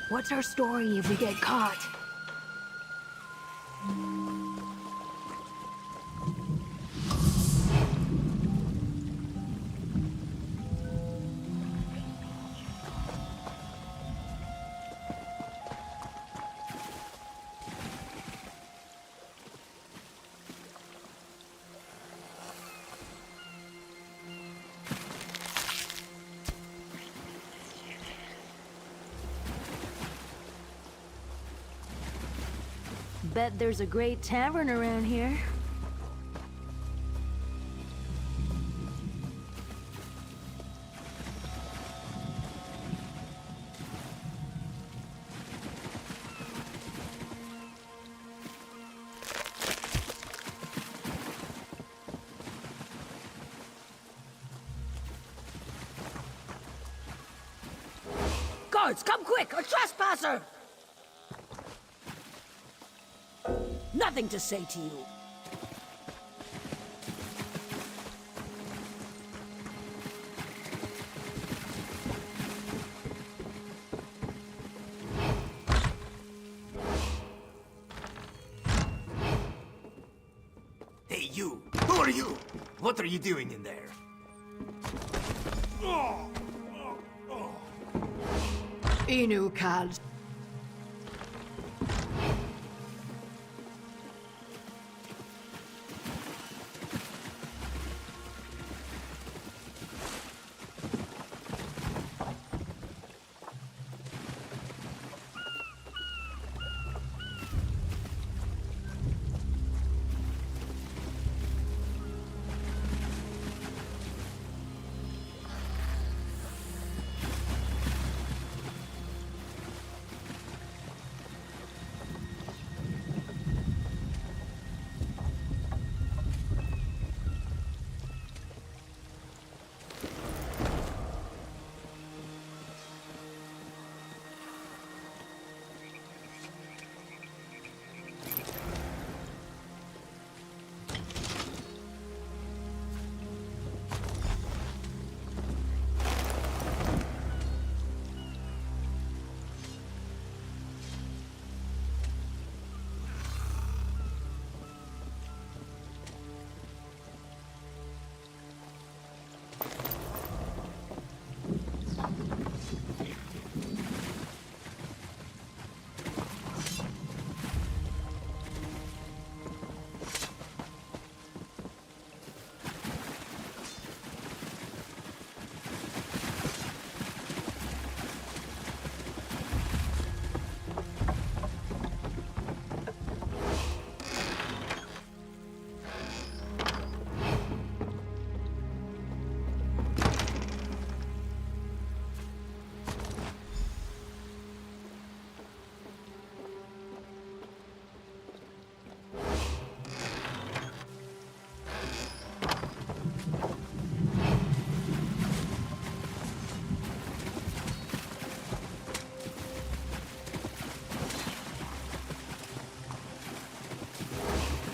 What's our story if we get caught? Bet there's a great tavern around here. Guards, come quick! A trespasser! Nothing to say to you. Hey, you! Who are you? What are you doing in there? Inu Kals.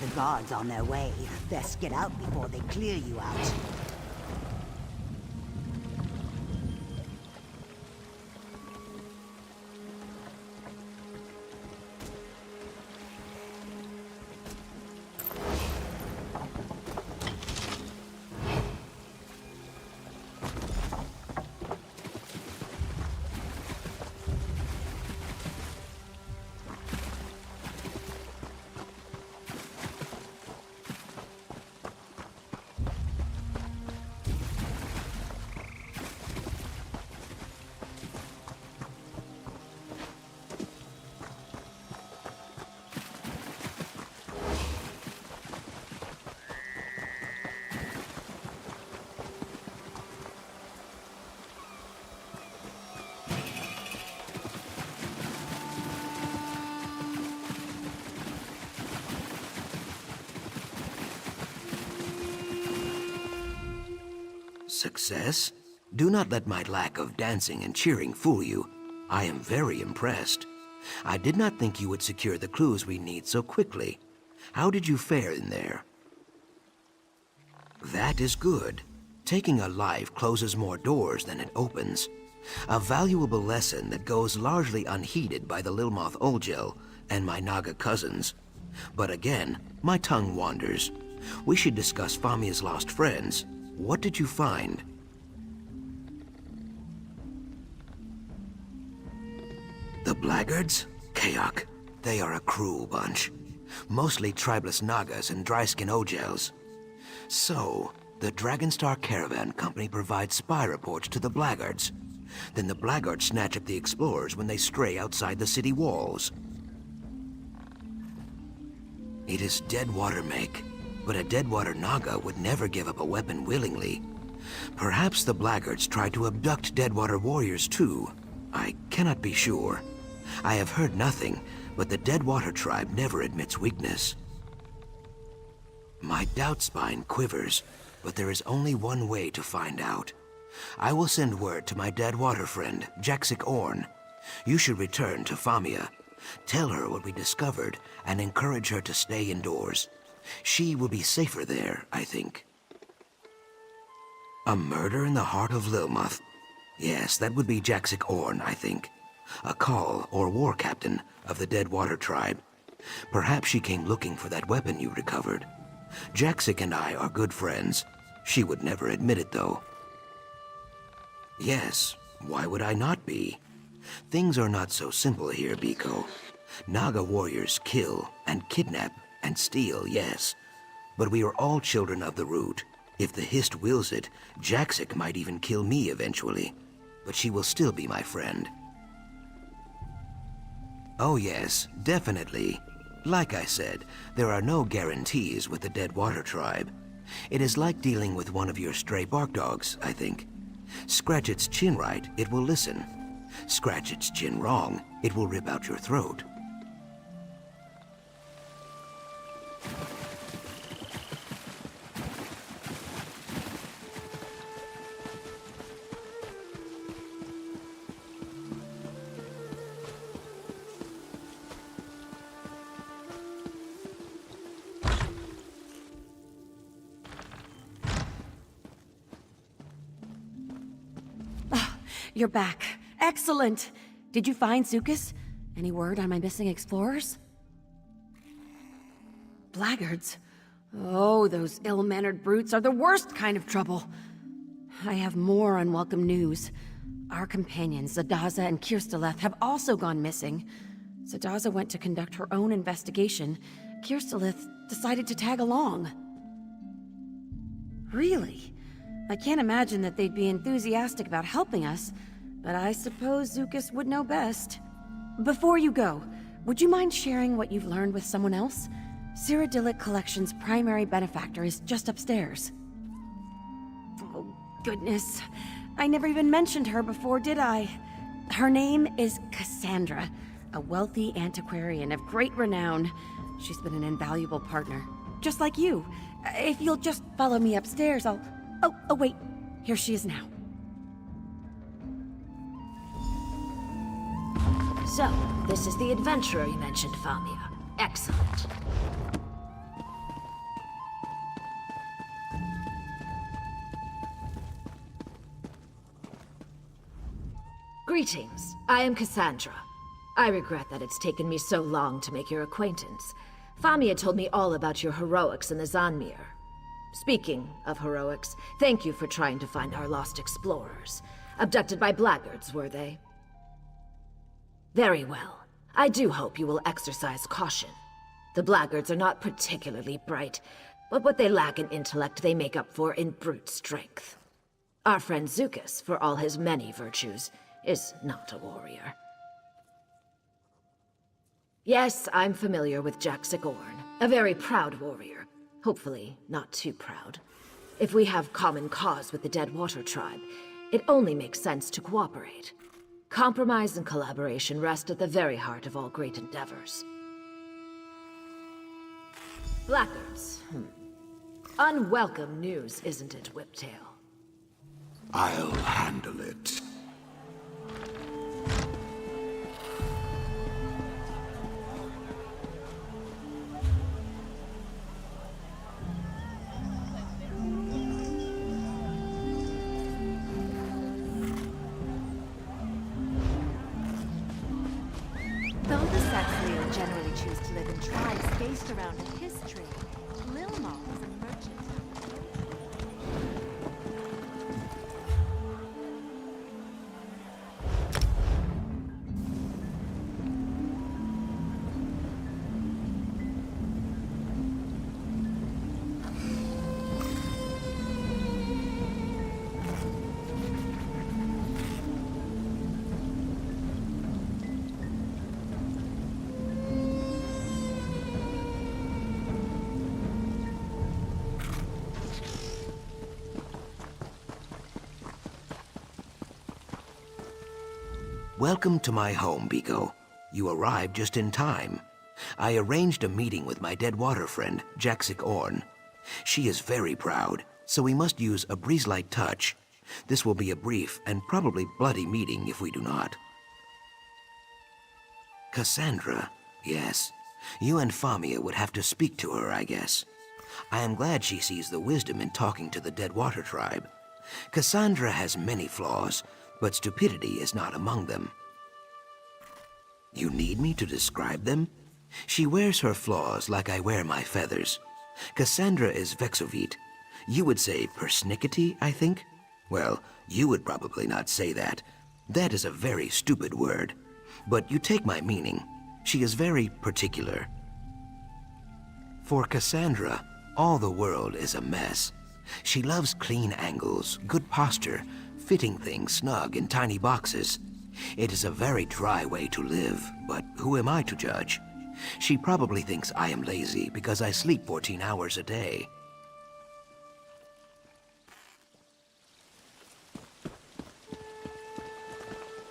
The guards on their way. Best get out before they clear you out. Success? Do not let my lack of dancing and cheering fool you. I am very impressed. I did not think you would secure the clues we need so quickly. How did you fare in there? That is good. Taking a life closes more doors than it opens. A valuable lesson that goes largely unheeded by the Lilmoth Olgel and my Naga cousins. But again, my tongue wanders. We should discuss Famia's lost friends. What did you find? The Blackguards? Kayak. They are a cruel bunch. Mostly tribeless Nagas and dry-skin Ogels. So, the Dragonstar Caravan Company provides spy reports to the Blackguards. Then the Blackguards snatch up the explorers when they stray outside the city walls. It is Deadwater make, but a Deadwater Naga would never give up a weapon willingly. Perhaps the Blackguards tried to abduct Deadwater warriors too. I cannot be sure. I have heard nothing, but the Deadwater tribe never admits weakness. My doubt spine quivers, but there is only one way to find out. I will send word to my Deadwater friend, Jaxic Orn. You should return to Famia. Tell her what we discovered and encourage her to stay indoors. She will be safer there, I think. A murder in the heart of Lilmoth. Yes, that would be Jaxic Orn, I think. A call or war captain of the Deadwater tribe. Perhaps she came looking for that weapon you recovered. Jaxic and I are good friends. She would never admit it, though. Yes, why would I not be? Things are not so simple here, Biko. Naga warriors kill and kidnap and steal, yes. But we are all children of the root. If the Hist wills it, Jaxic might even kill me eventually. But she will still be my friend. Oh yes, definitely. Like I said, there are no guarantees with the Deadwater tribe. It is like dealing with one of your stray bark dogs, I think. Scratch its chin right, it will listen. Scratch its chin wrong, it will rip out your throat. You're back. Excellent! Did you find Zukas? Any word on my missing explorers? Blackguards? Oh, those ill-mannered brutes are the worst kind of trouble. I have more unwelcome news. Our companions, Zadaza and Kirsteleth, have also gone missing. Zadaza went to conduct her own investigation. Kirsteleth decided to tag along. Really? I can't imagine that they'd be enthusiastic about helping us, but I suppose Zukas would know best. Before you go, would you mind sharing what you've learned with someone else? Cyrodiilic Collection's primary benefactor is just upstairs. Oh, goodness. I never even mentioned her before, did I? Her name is Cassandra, a wealthy antiquarian of great renown. She's been an invaluable partner, just like you. If you'll just follow me upstairs, I'll... Oh, wait. Here she is now. So, this is the adventurer you mentioned, Famia. Excellent. Greetings. I am Cassandra. I regret that it's taken me so long to make your acquaintance. Famia told me all about your heroics in the Zanmir. Speaking of heroics, thank you for trying to find our lost explorers. Abducted by blackguards, were they? Very well. I do hope you will exercise caution. The blackguards are not particularly bright, but what they lack in intellect they make up for in brute strength. Our friend Zukas, for all his many virtues, is not a warrior. Yes, I'm familiar with Jaxic Orn, a very proud warrior. Hopefully, not too proud. If we have common cause with the Deadwater tribe, it only makes sense to cooperate. Compromise and collaboration rest at the very heart of all great endeavors. Blackguards. Unwelcome news, isn't it, Whiptail? I'll handle it. generally choose to live in tribes based around a history. Lilmar was a merchant. Welcome to my home, Biko. You arrived just in time. I arranged a meeting with my dead water friend, Jaxic Orn. She is very proud, so we must use a breeze-like touch. This will be a brief and probably bloody meeting if we do not. Cassandra, yes. You and Famia would have to speak to her, I guess. I am glad she sees the wisdom in talking to the Dead Water Tribe. Cassandra has many flaws, but stupidity is not among them. You need me to describe them? She wears her flaws like I wear my feathers. Cassandra is Vexovite. You would say persnickety, I think? Well, you would probably not say that. That is a very stupid word. But you take my meaning. She is very particular. For Cassandra, all the world is a mess. She loves clean angles, good posture, fitting things snug in tiny boxes. It is a very dry way to live, but who am I to judge? She probably thinks I am lazy because I sleep 14 hours a day.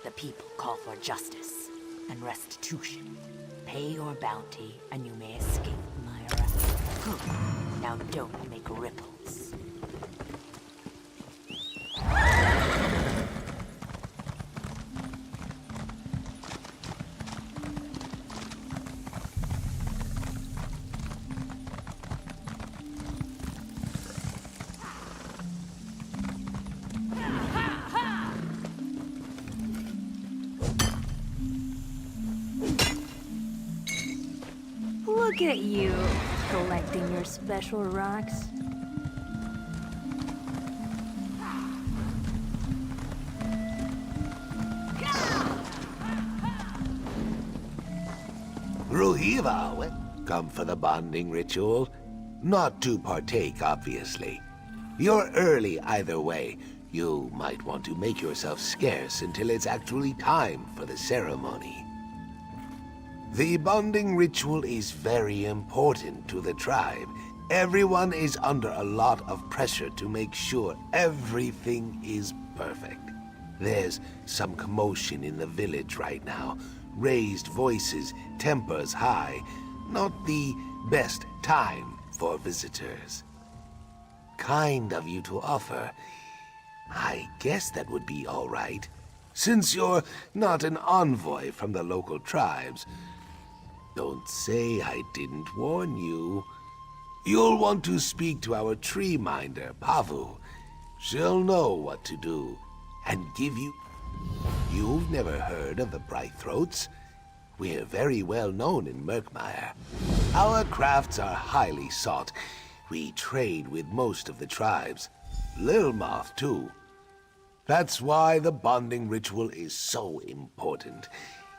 The people call for justice and restitution. Pay your bounty and you may escape, Myra. Good. Now don't make ripples. Look at you, collecting your special rocks. Ruhiva, come for the bonding ritual. Not to partake, obviously. You're early either way. You might want to make yourself scarce until it's actually time for the ceremony. The bonding ritual is very important to the tribe. Everyone is under a lot of pressure to make sure everything is perfect. There's some commotion in the village right now. Raised voices, tempers high. Not the best time for visitors. Kind of you to offer. I guess that would be all right. Since you're not an envoy from the local tribes, don't say I didn't warn you. You'll want to speak to our tree minder, Pavu. She'll know what to do, and give you... You've never heard of the Brightthroats? We're very well known in Murkmire. Our crafts are highly sought. We trade with most of the tribes. Lilmoth, too. That's why the bonding ritual is so important.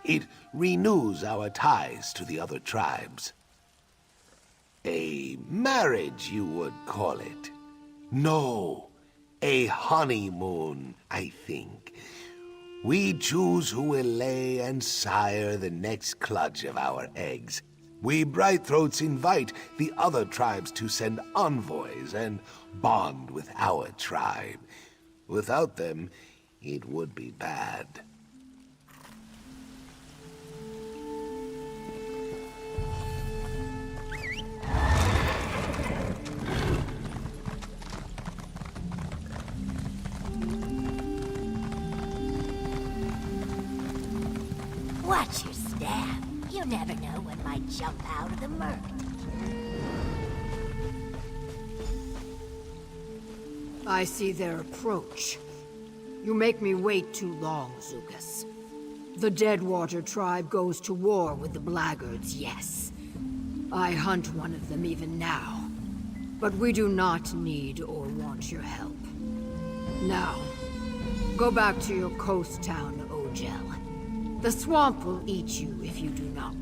It renews our ties to the other tribes. A marriage, you would call it. No, a honeymoon, I think. We choose who will lay and sire the next clutch of our eggs. We Brightthroats invite the other tribes to send envoys and bond with our tribe. Without them, it would be bad. Watch your step. You never know what might jump out of the murk. I see their approach. You make me wait too long, Zukas. The Deadwater tribe goes to war with the Blackguards, yes. I hunt one of them even now. But we do not need or want your help. Now, go back to your coast town, Ogel. The swamp will eat you if you do not.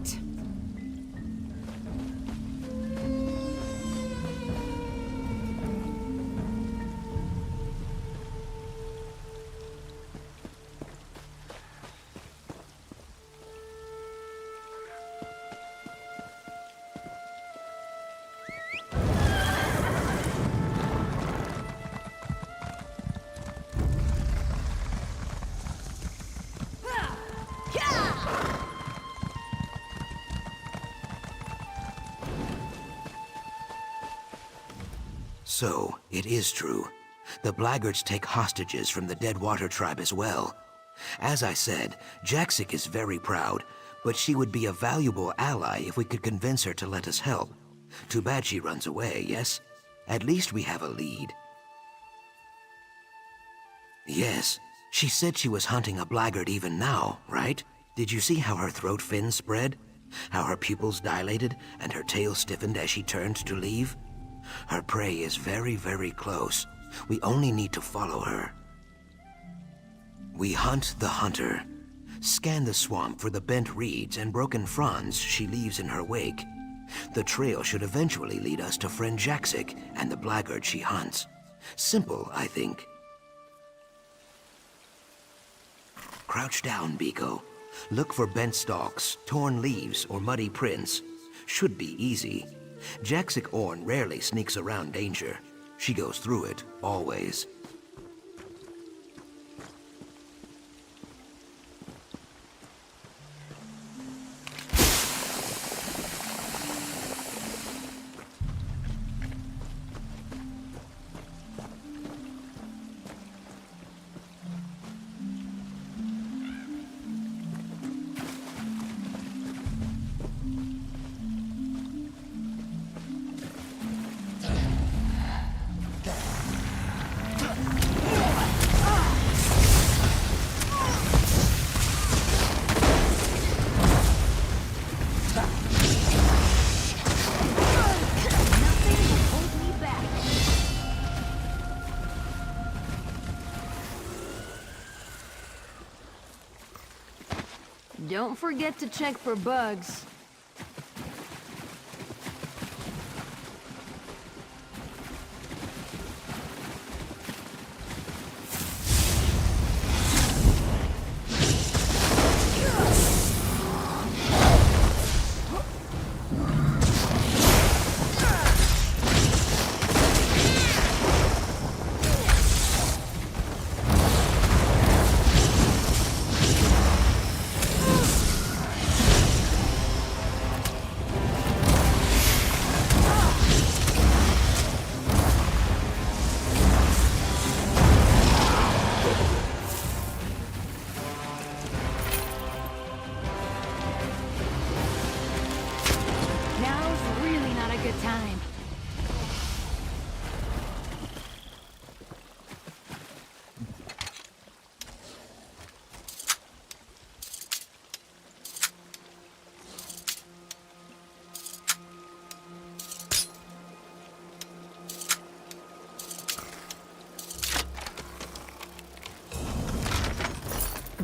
So, it is true. The Blackguards take hostages from the Deadwater tribe as well. As I said, Jaxic is very proud, but she would be a valuable ally if we could convince her to let us help. Too bad she runs away, yes? At least we have a lead. Yes, she said she was hunting a Blackguard even now, right? Did you see how her throat fins spread? How her pupils dilated and her tail stiffened as she turned to leave? Her prey is very, very close. We only need to follow her. We hunt the hunter. Scan the swamp for the bent reeds and broken fronds she leaves in her wake. The trail should eventually lead us to friend Jaxic and the Blackguard she hunts. Simple, I think. Crouch down, Biko. Look for bent stalks, torn leaves, or muddy prints. Should be easy. Jaxic Orn rarely sneaks around danger. She goes through it, always. Don't forget to check for bugs.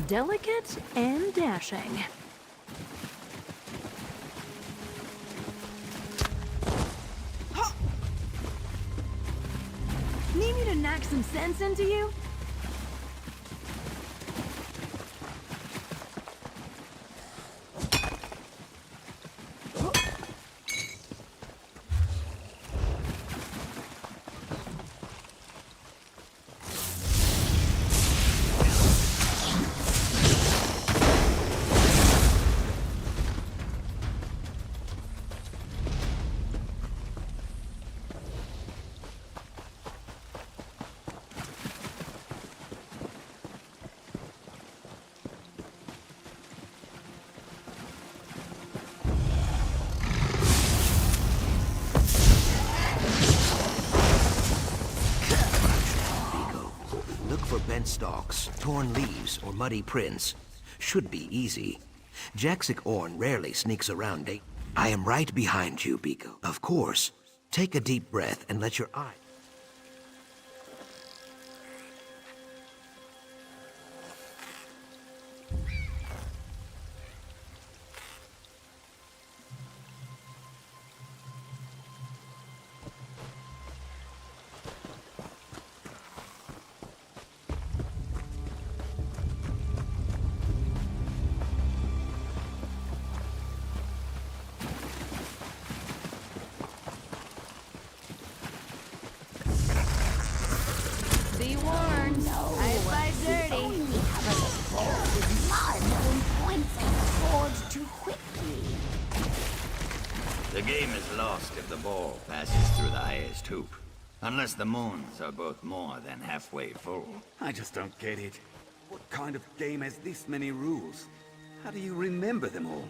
Delicate and dashing. Need me to knock some sense into you? Bent stalks, torn leaves, or muddy prints. Should be easy. Jaxic Orn rarely sneaks around. I am right behind you, Biko. Of course. Take a deep breath and let your eye... Be warned. I fight dirty. Only covered the ball with mud and points and swords too quickly. The game is lost if the ball passes through the highest hoop. Unless the moons are both more than halfway full. I just don't get it. What kind of game has this many rules? How do you remember them all?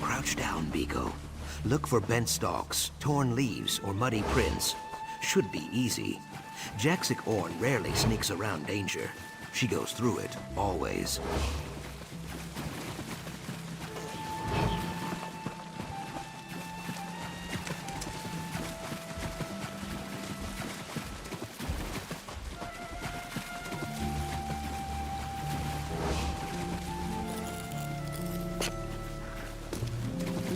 Crouch down, Biko. Look for bent stalks, torn leaves, or muddy prints. Should be easy. Jaxic Orn rarely sneaks around danger. She goes through it, always.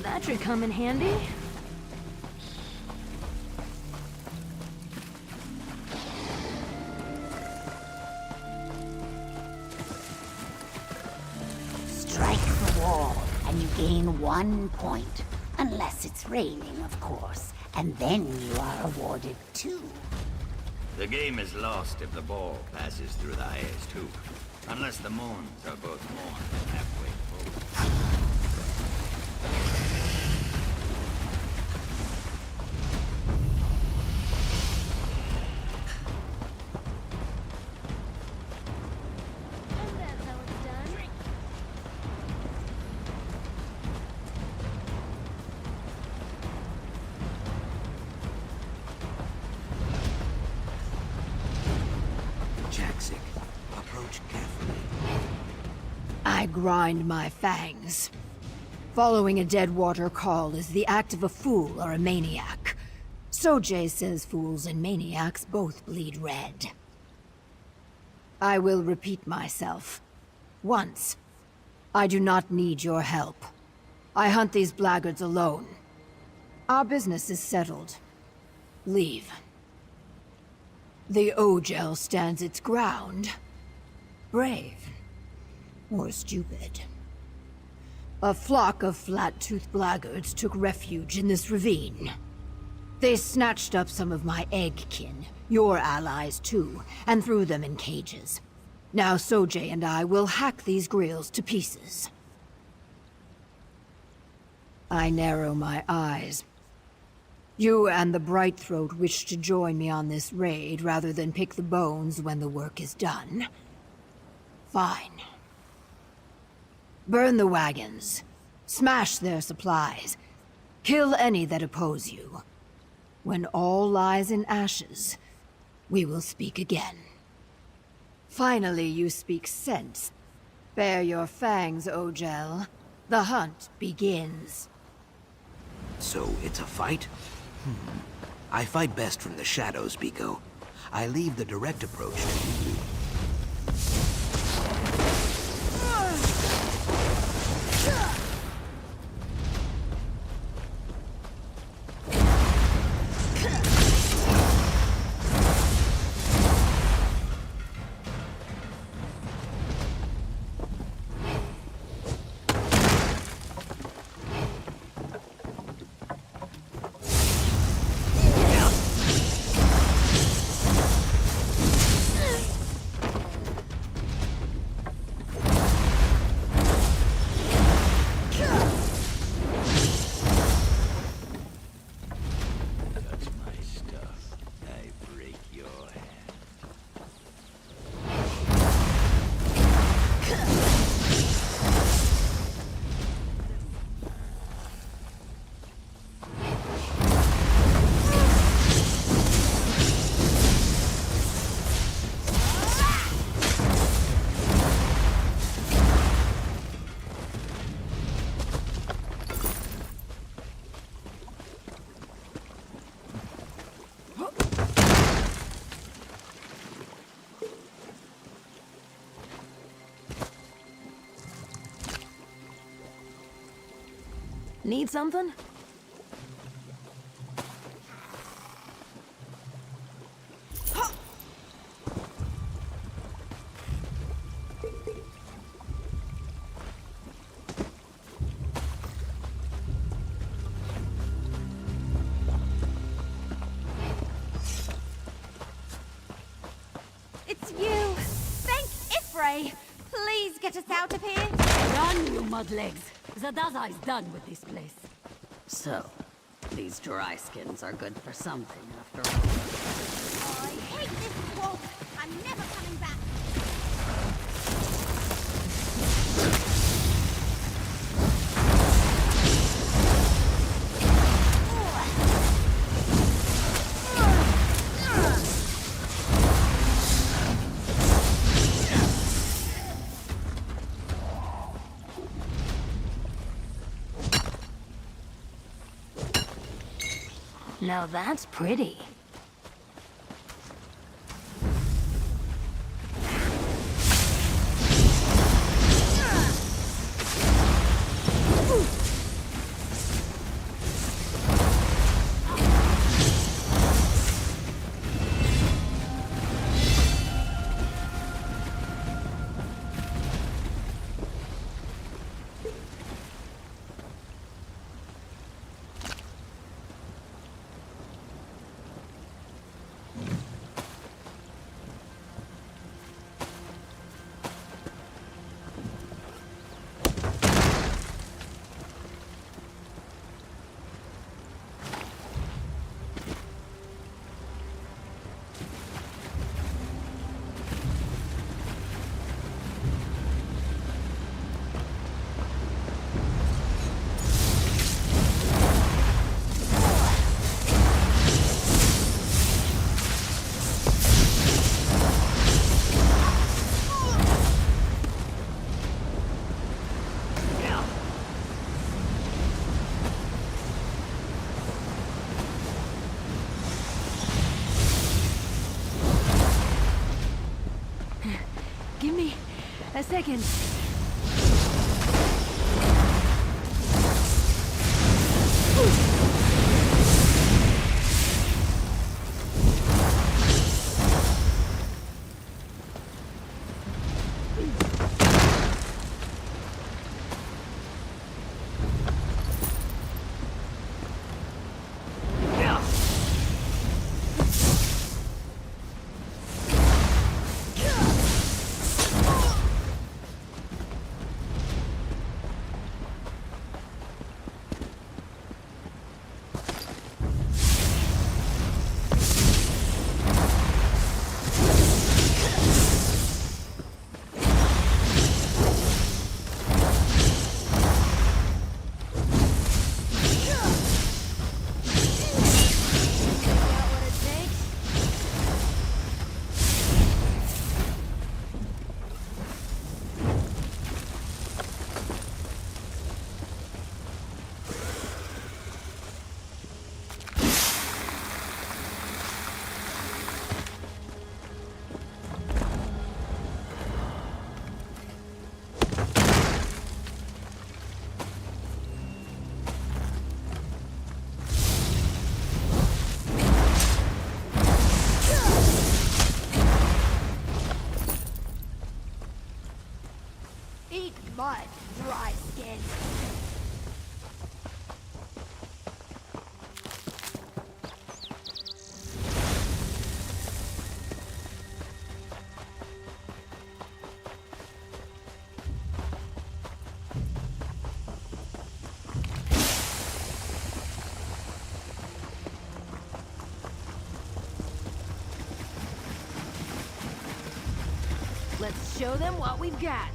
That should come in handy. Strike the wall, and you gain 1 point. Unless it's raining, of course. And then you are awarded 2. The game is lost if the ball passes through the highest hoop. Unless the moons are both more than halfway full. I grind my fangs. Following a Deadwater call is the act of a fool or a maniac. Sojay says fools and maniacs both bleed red. I will repeat myself. Once. I do not need your help. I hunt these blackguards alone. Our business is settled. Leave. The Ogel stands its ground. Brave. Or stupid. A flock of flat-toothed blackguards took refuge in this ravine. They snatched up some of my egg-kin, your allies too, and threw them in cages. Now Sojay and I will hack these grills to pieces. I narrow my eyes. You and the Brightthroat wish to join me on this raid rather than pick the bones when the work is done. Fine. Burn the wagons. Smash their supplies. Kill any that oppose you. When all lies in ashes, we will speak again. Finally, you speak sense. Bare your fangs, Ogel. The hunt begins. So it's a fight? I fight best from the shadows, Biko. I leave the direct approach to you. Need something? It's you! Thank Ifray! Please get us out of here! Run, you mudlegs! Zadazai's done with this place. So, these dry skins are good for something, after all. I hate this walk! I'm never coming back! Now that's pretty. Give me a second. Eat mud, dry skin. Let's show them what we've got.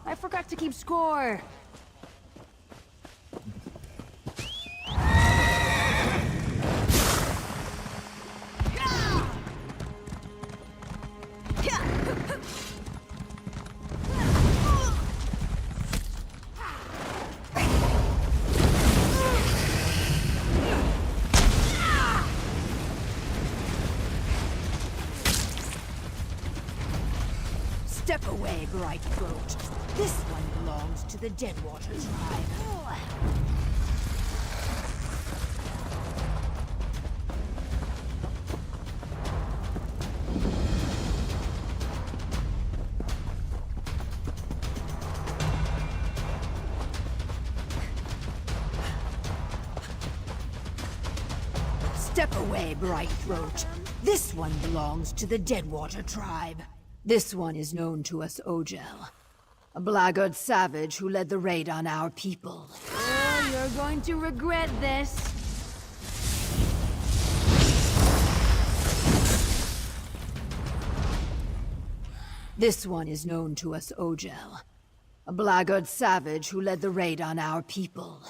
I forgot to keep score. Step away, bright throat. This one belongs to the Deadwater tribe. Step away, bright throat. This one belongs to the Deadwater tribe. This one is known to us Ogel, a blackguard savage who led the raid on our people. Oh, you're going to regret this. This one is known to us Ogel, a blackguard savage who led the raid on our people.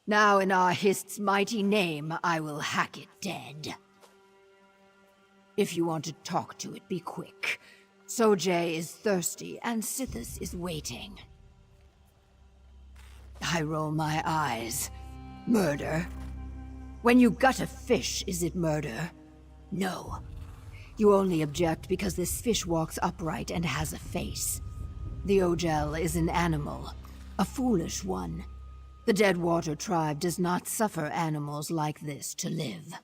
Now in our Hist's mighty name, I will hack it dead. If you want to talk to it, be quick. Sojay is thirsty, and Sithis is waiting. I roll my eyes. Murder? When you gut a fish, is it murder? No. You only object because this fish walks upright and has a face. The Ogel is an animal, a foolish one. The Deadwater tribe does not suffer animals like this to live.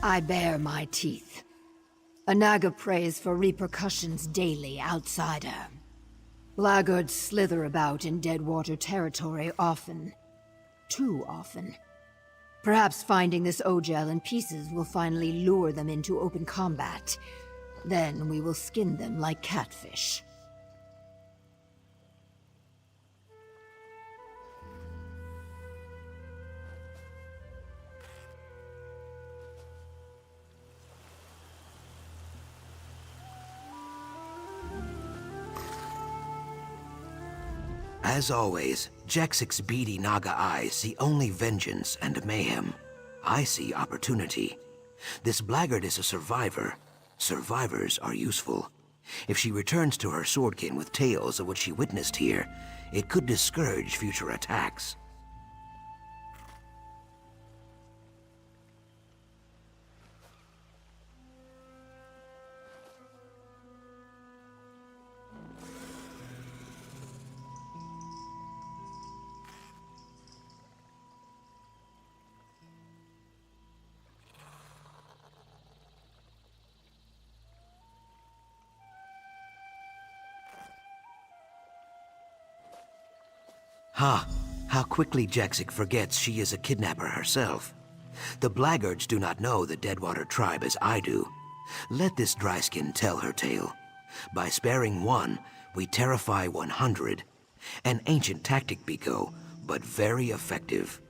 I bare my teeth. A Naga prays for repercussions daily, outsider. Blackguards slither about in Deadwater territory often. Too often. Perhaps finding this Ogel in pieces will finally lure them into open combat. Then we will skin them like catfish. As always, Jaxic's beady Naga eyes see only vengeance and mayhem. I see opportunity. This blackguard is a survivor. Survivors are useful. If she returns to her swordkin with tales of what she witnessed here, it could discourage future attacks. Ha! How quickly Jaxic forgets she is a kidnapper herself. The blackguards do not know the Deadwater tribe as I do. Let this dryskin tell her tale. By sparing one, we terrify 100. An ancient tactic, Biko, but very effective.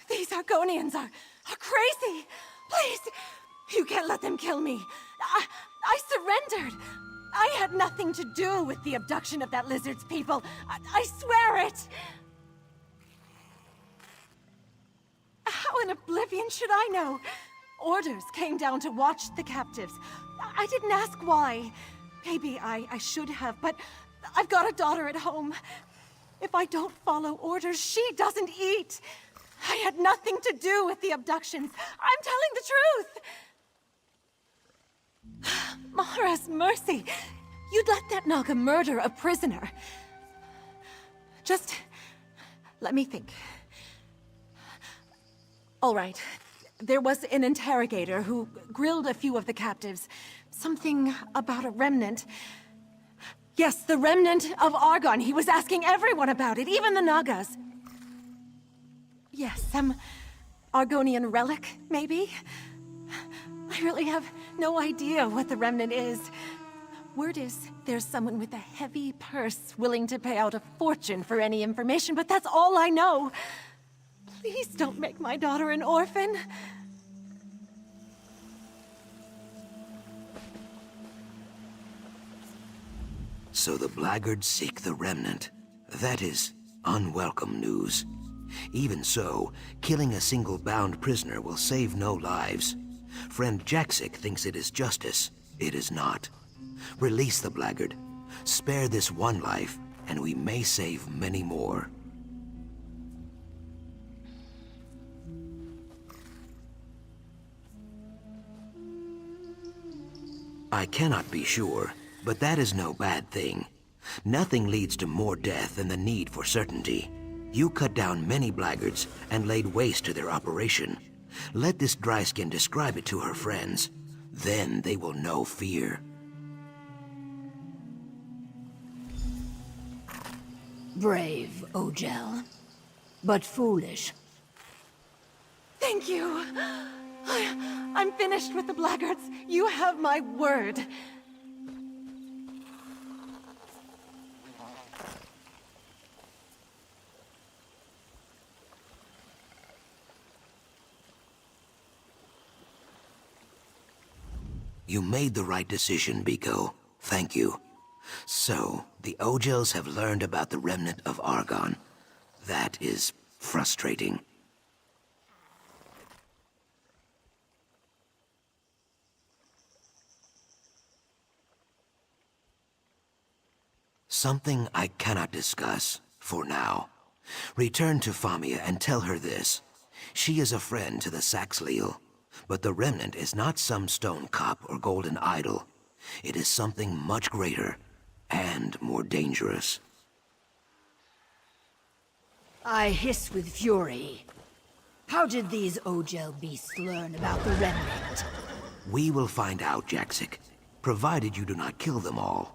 These Argonians are crazy! Please! You can't let them kill me! I surrendered! I had nothing to do with the abduction of that lizard's people! I swear it! How in oblivion should I know? Orders came down to watch the captives. I didn't ask why. Maybe I should have, but I've got a daughter at home. If I don't follow orders, she doesn't eat. I had nothing to do with the abductions. I'm telling the truth! Mahara's mercy! You'd let that Naga murder a prisoner. Just... let me think. All right. There was an interrogator who grilled a few of the captives. Something about a remnant. Yes, the remnant of Argon. He was asking everyone about it, even the Nagas. Yes, some Argonian relic, maybe? I really have no idea what the remnant is. Word is, there's someone with a heavy purse willing to pay out a fortune for any information, but that's all I know. Please don't make my daughter an orphan. So the blackguards seek the remnant. That is unwelcome news. Even so, killing a single bound prisoner will save no lives. Friend Jaxic thinks it is justice. It is not. Release the blackguard. Spare this one life, and we may save many more. I cannot be sure, but that is no bad thing. Nothing leads to more death than the need for certainty. You cut down many blackguards and laid waste to their operation. Let this dryskin describe it to her friends. Then they will know fear. Brave, Ogel. But foolish. Thank you. I'm finished with the blackguards. You have my word. You made the right decision, Biko. Thank you. So, the Ogels have learned about the remnant of Argon. That is frustrating. Something I cannot discuss, for now. Return to Famia and tell her this. She is a friend to the Saxleal, but the remnant is not some stone cup or golden idol. It is something much greater and more dangerous. I hiss with fury. How did these Ogel beasts learn about the Remnant? We will find out, Jaxic, provided you do not kill them all.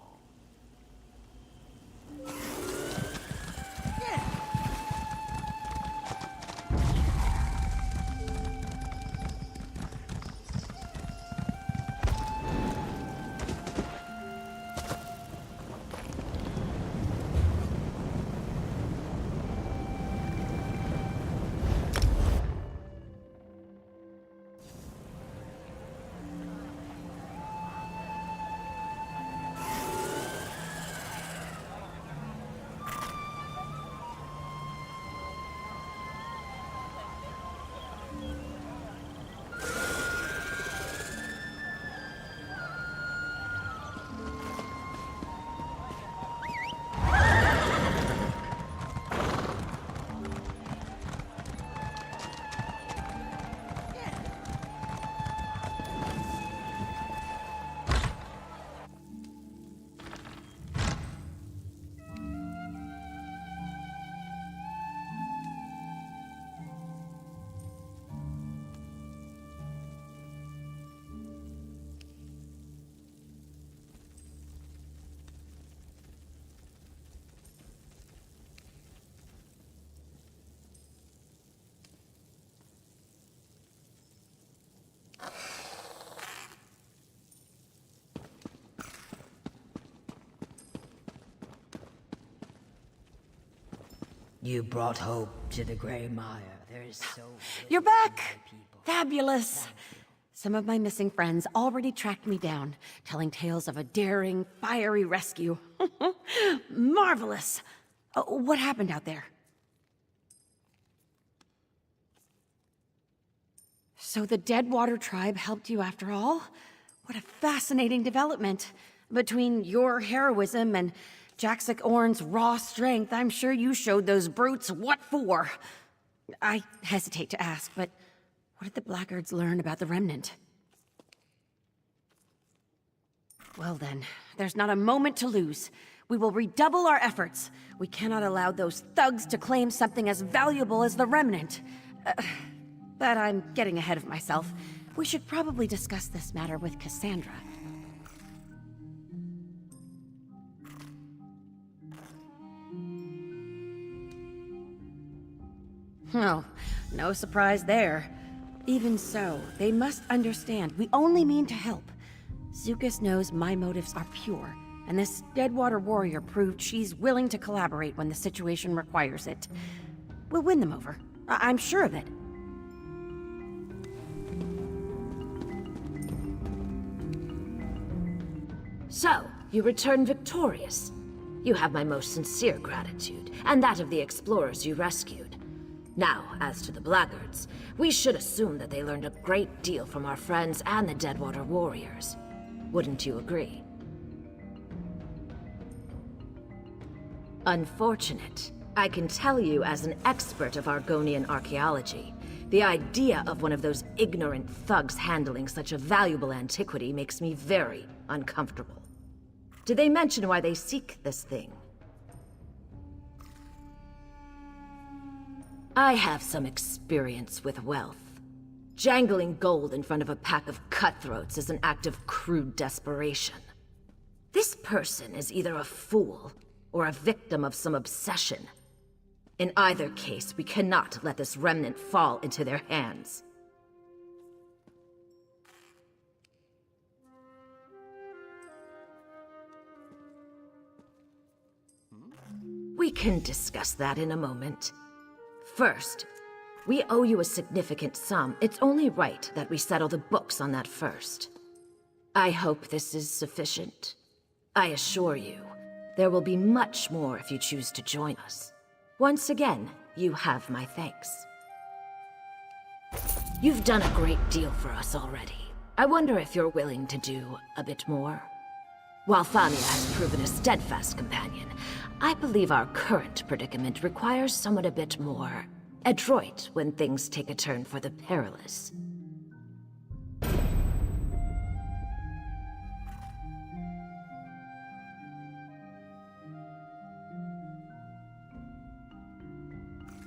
You brought hope to the Grey Mire. There is so You're back! Fabulous! Some of my missing friends already tracked me down, telling tales of a daring, fiery rescue. Marvelous! What happened out there? So the Deadwater tribe helped you after all? What a fascinating development. Between your heroism and Jaxic Orn's raw strength, I'm sure you showed those brutes what for. I hesitate to ask, but what did the blackguards learn about the Remnant? Well then, there's not a moment to lose. We will redouble our efforts. We cannot allow those thugs to claim something as valuable as the Remnant. But I'm getting ahead of myself. We should probably discuss this matter with Cassandra. Oh, no surprise there. Even so, they must understand we only mean to help. Zukis knows my motives are pure, and this Deadwater warrior proved she's willing to collaborate when the situation requires it. We'll win them over. I'm sure of it. So, you return victorious. You have my most sincere gratitude, and that of the explorers you rescued. Now, as to the blackguards, we should assume that they learned a great deal from our friends and the Deadwater warriors. Wouldn't you agree? Unfortunate. I can tell you as an expert of Argonian archaeology, the idea of one of those ignorant thugs handling such a valuable antiquity makes me very uncomfortable. Did they mention why they seek this thing? I have some experience with wealth. Jangling gold in front of a pack of cutthroats is an act of crude desperation. This person is either a fool or a victim of some obsession. In either case, we cannot let this remnant fall into their hands. We can discuss that in a moment. First, we owe you a significant sum. It's only right that we settle the books on that first. I hope this is sufficient. I assure you, there will be much more if you choose to join us. Once again, you have my thanks. You've done a great deal for us already. I wonder if you're willing to do a bit more. While Famia has proven a steadfast companion, I believe our current predicament requires someone a bit more adroit when things take a turn for the perilous.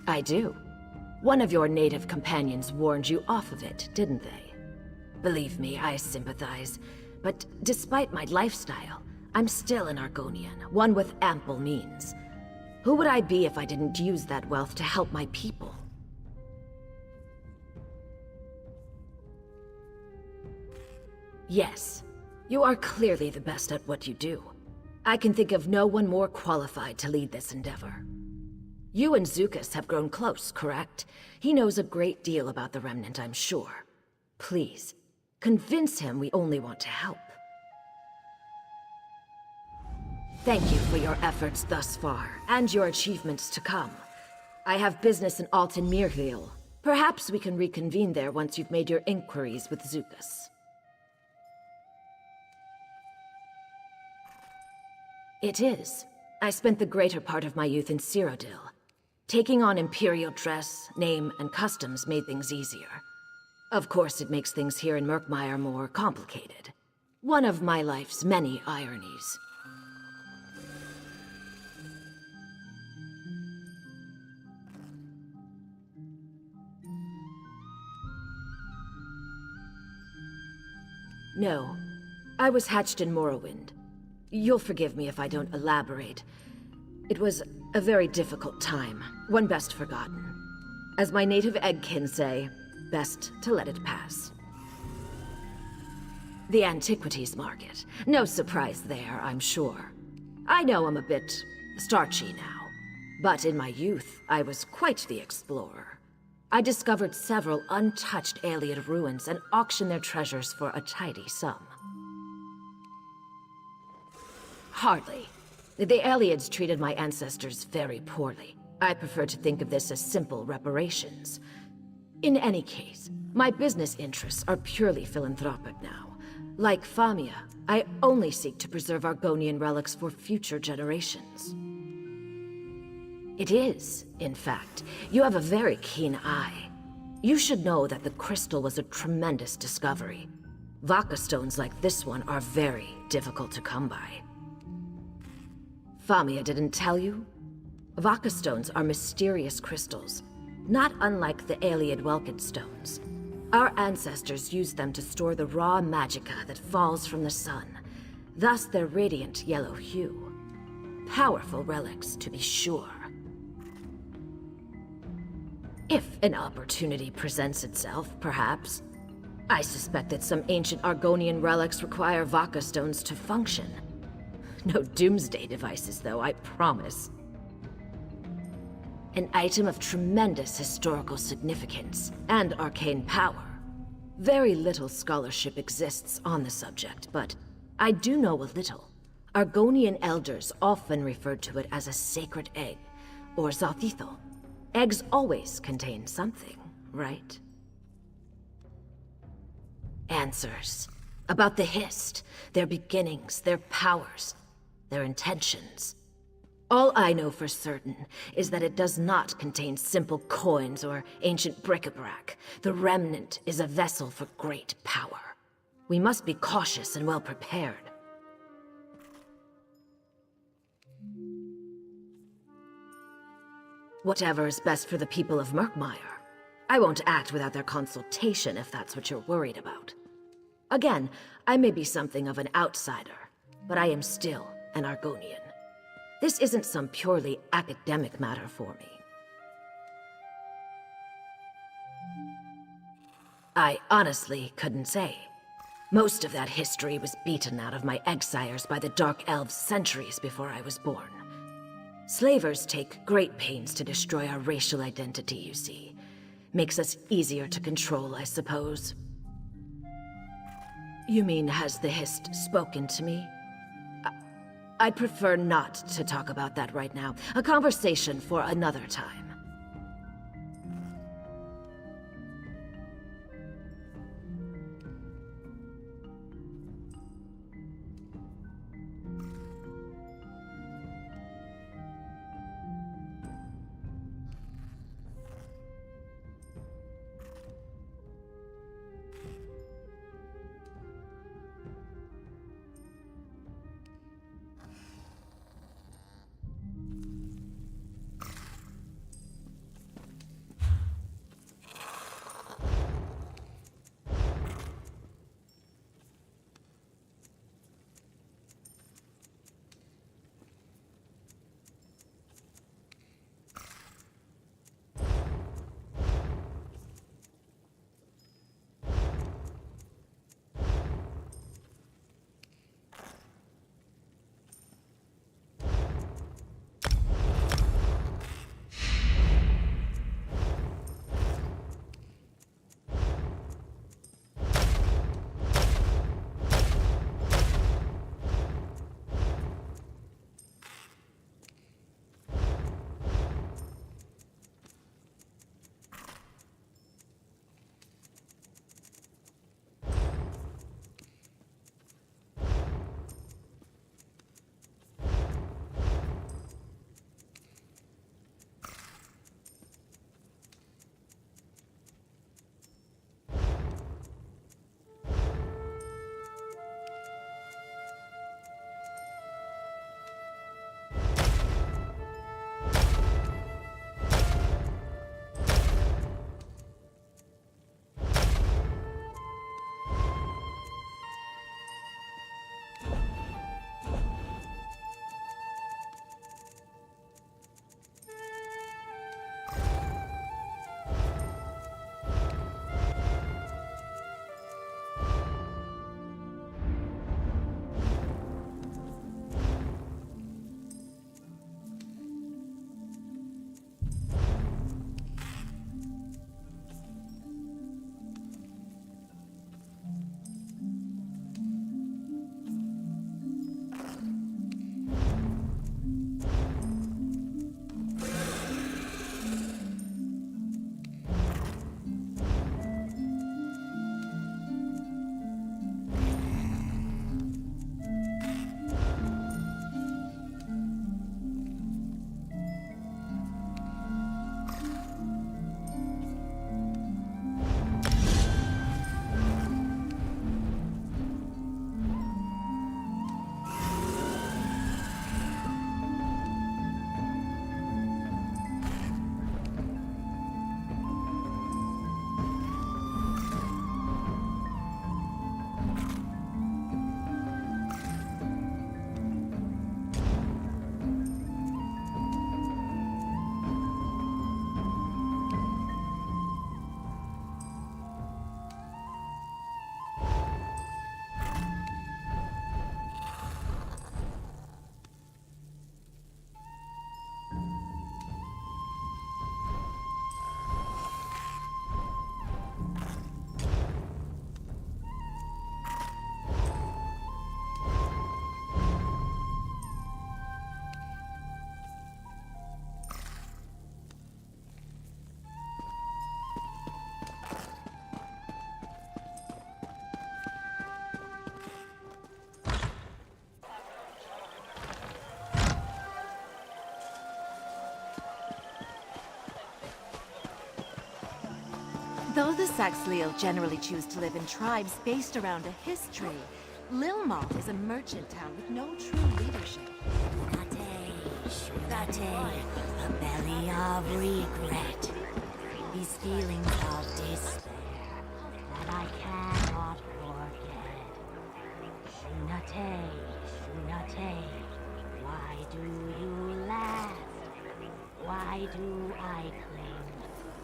I do. One of your native companions warned you off of it, didn't they? Believe me, I sympathize. But despite my lifestyle, I'm still an Argonian, one with ample means. Who would I be if I didn't use that wealth to help my people? Yes, you are clearly the best at what you do. I can think of no one more qualified to lead this endeavor. You and Zukas have grown close, correct? He knows a great deal about the Remnant, I'm sure. Please, convince him we only want to help. Thank you for your efforts thus far, and your achievements to come. I have business in Alton Mirville. Perhaps we can reconvene there once you've made your inquiries with Zukas. It is. I spent the greater part of my youth in Cyrodiil. Taking on Imperial dress, name, and customs made things easier. Of course, it makes things here in Murkmire more complicated. One of my life's many ironies. No. I was hatched in Morrowind. You'll forgive me if I don't elaborate. It was a very difficult time, one best forgotten. As my native eggkin say, best to let it pass. The antiquities market. No surprise there, I'm sure. I know I'm a bit starchy now, but in my youth, I was quite the explorer. I discovered several untouched Ayleid ruins and auctioned their treasures for a tidy sum. Hardly. The Ayleids treated my ancestors very poorly. I prefer to think of this as simple reparations. In any case, my business interests are purely philanthropic now. Like Famia, I only seek to preserve Argonian relics for future generations. It is, in fact. You have a very keen eye. You should know that the crystal was a tremendous discovery. Vaka stones like this one are very difficult to come by. Famia didn't tell you? Vaka stones are mysterious crystals, not unlike the Ayleid Welkin stones. Our ancestors used them to store the raw magicka that falls from the sun, thus their radiant yellow hue. Powerful relics, to be sure. If an opportunity presents itself, perhaps. I suspect that some ancient Argonian relics require Vaka stones to function. No doomsday devices, though, I promise. An item of tremendous historical significance and arcane power. Very little scholarship exists on the subject, but I do know a little. Argonian elders often referred to it as a sacred egg, or Zothithel. Eggs always contain something, right? Answers. About the Hist, their beginnings, their powers, their intentions. All I know for certain is that it does not contain simple coins or ancient bric-a-brac. The Remnant is a vessel for great power. We must be cautious and well prepared. Whatever is best for the people of Murkmire. I won't act without their consultation if that's what you're worried about. Again, I may be something of an outsider, but I am still an Argonian. This isn't some purely academic matter for me. I honestly couldn't say. Most of that history was beaten out of my exiles by the Dark Elves centuries before I was born. Slavers take great pains to destroy our racial identity, you see. Makes us easier to control, I suppose. You mean, has the Hist spoken to me? I'd prefer not to talk about that right now. A conversation for another time. Though the Saxhleel generally choose to live in tribes based around a history, Lilmoth is a merchant town with no true leadership. Shunate, a belly of regret. These feelings of despair that I cannot forget. Shunate, why do you last? Why do I cling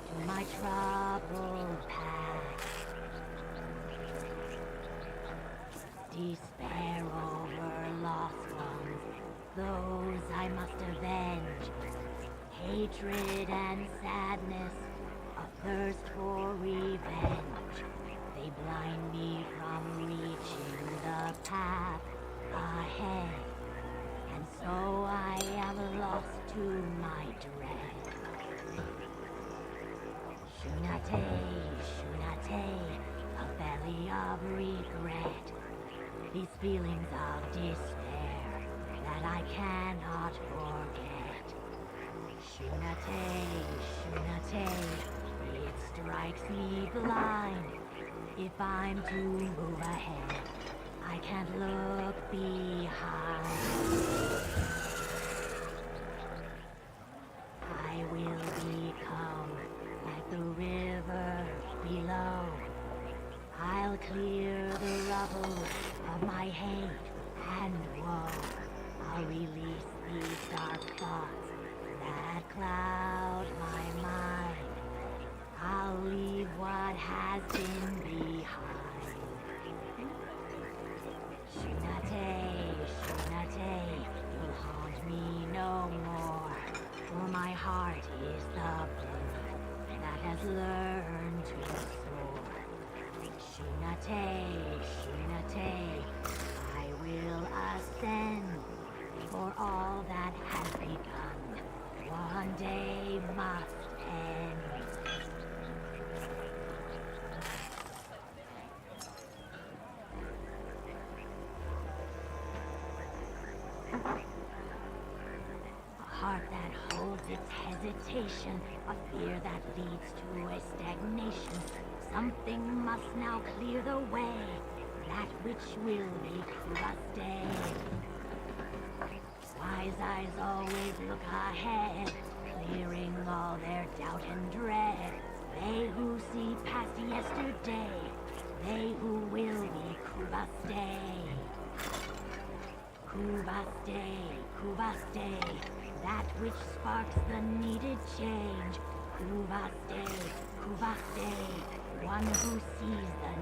to my troubled past? Despair over lost ones, those I must avenge. Hatred and sadness, a thirst for revenge. They blind me from reaching the path ahead. And so I am lost to my dread. Shunate, a belly of regret. These feelings of despair that I cannot forget. Shunate, it strikes me blind. If I'm to move ahead, I can't look behind. I will become like the river below. I'll clear the rubble of my hate and woe. I'll release these dark thoughts that cloud my mind. I'll leave what has been behind. Shunate, you'll haunt me no more. For my heart is the blue that has learned to soar. Shunate, I will ascend. For all that has begun, one day must end. A heart that holds its hesitation, a fear that leads to a stagnation. Something must now clear the way, that which will make us stay. Wise eyes always look ahead, clearing all their doubt and dread. They who see past yesterday, they who will be Kuvaste. Kuvaste, that which sparks the needed change. Kuvaste, one who sees the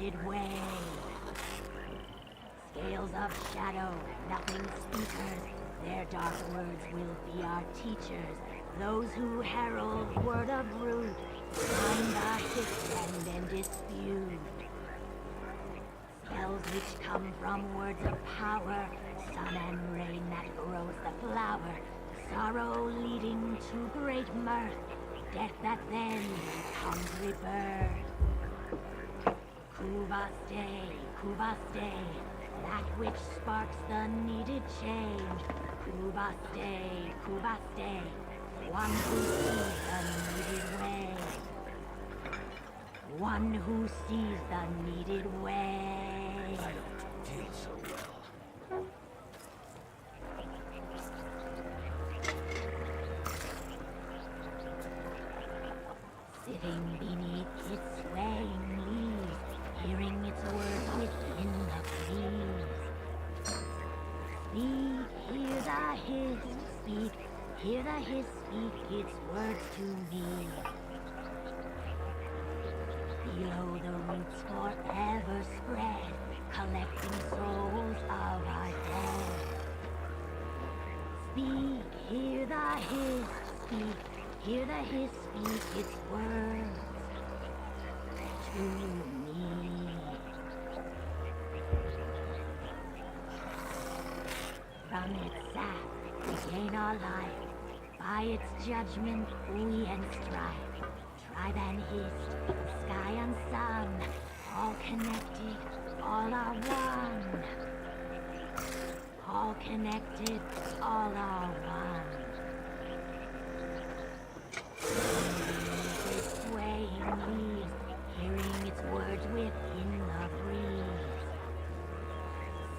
needed way. Scales of shadow, nothing speakers, their dark words will be our teachers. Those who herald word of root, find the hiss and then dispute. Spells which come from words of power, sun and rain that grows the flower. Sorrow leading to great mirth, death that then becomes rebirth. Kuvaste, that which sparks the needed change. Kuvaste, one who sees the needed way. One who sees the needed way. I don't feel so well. Sitting beneath its swaying leaves, hearing its words within the breeze. Speak, hear the hiss, speak, hear the hiss, speak its words to me. Below the roots forever spread, collecting souls of our dead. Speak, hear the hiss, speak, hear the hiss, speak its words to me. From its sap we gain our life, by its judgment we strive. Tribe and hist, sky and sun, all connected, all are one. All connected, all are one. This swaying leaves words within the breeze.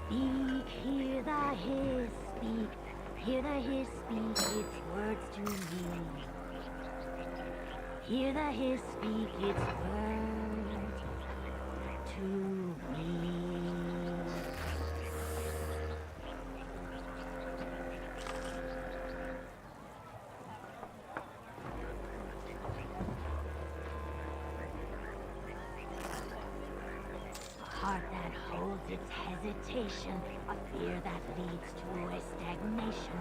Speak, hear the hiss, speak, hear the hiss, speak its words to me. Hear the hiss, speak its words to me. A heart that holds its hesitation, a fear that leads to a stagnation.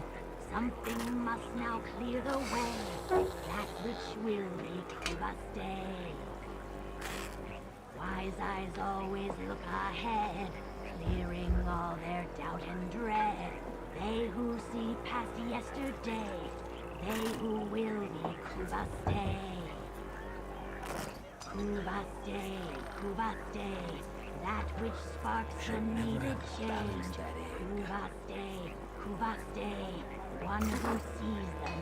Something must now clear the way, that which will make us stay. Wise eyes always look ahead, clearing all their doubt and dread. They who see past yesterday, they who will be Kuvaste. Kuvaste, Kuvaste, that which sparks the needed change. Kuvaste, Kuvaste, one who sees the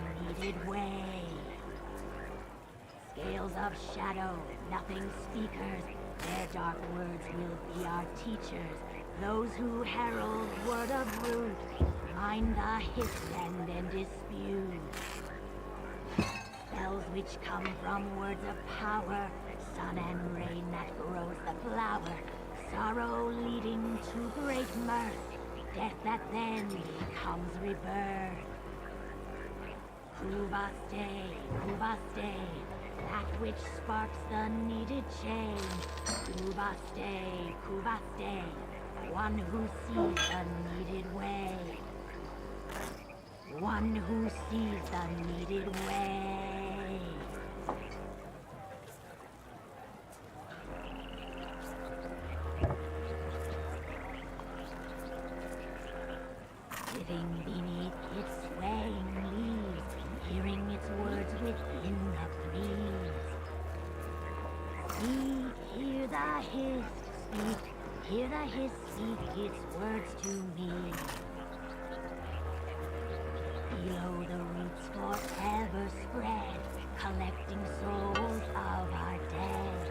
needed way. Scales of shadow, nothing speakers, their dark words will be our teachers. Those who herald word of root, mind the hiss and then dispute. Spells which come from words of power, sun and rain that grows the flower. Sorrow leading to great mirth, death that then becomes rebirth. Kuvaste, Kuvaste, that which sparks the needed change. Kuvaste, Kuvaste, one who sees the needed way. One who sees the needed way. Sitting beneath its swaying leaves, hearing its words within the breeze. Speak, hear the hiss, speak, hear the hiss, speak its words to me. Below the roots forever spread, collecting souls of our dead.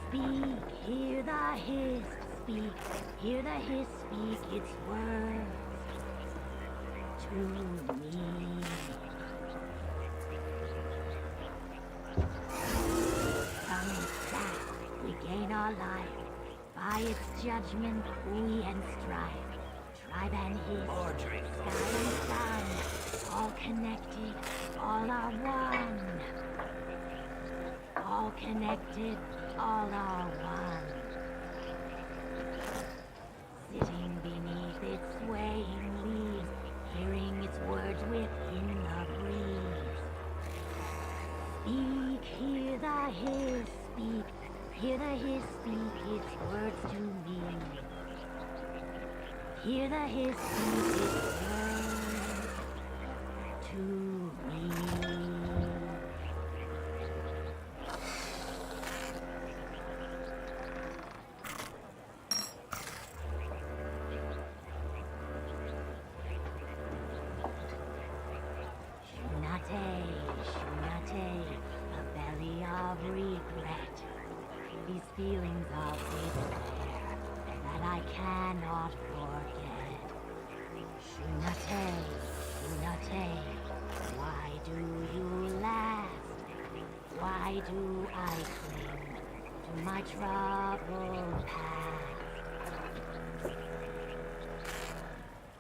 Speak, hear the hiss, speak, hear the hiss, speak its words to me. From its sap we gain our life, by its judgment we and strife. Tribe and hiss, sky and sun, all connected, all are one. All connected, all are one. Sitting beneath its swaying leaves, hearing its words within the breeze. Speak, hear the hiss, speak, hear the hiss, speak its words to me. Hear the hiss, speak its words to me. Shunate, a belly of regret. These feelings of despair that I cannot forget. Shunate, why do you last? Why do I cling to my troubled past?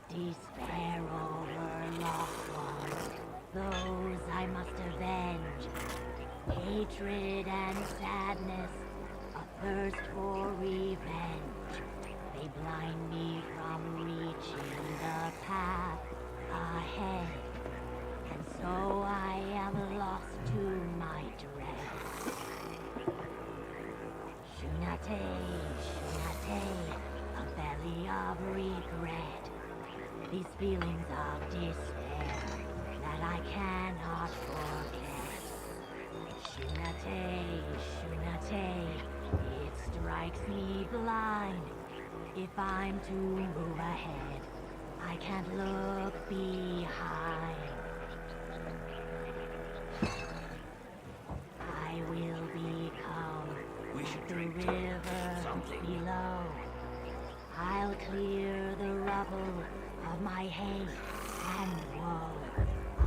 Despair over lost ones, those I must avenge. Hatred and sadness, a thirst for revenge. They blind me from reaching the path ahead. And so I am lost to my dread. Shunate, a belly of regret. These feelings of despair that I cannot forget. Shunate, it strikes me blind. If I'm to move ahead, I can't look behind. I will become drink the river something. below. I'll clear the rubble of my hate and woe.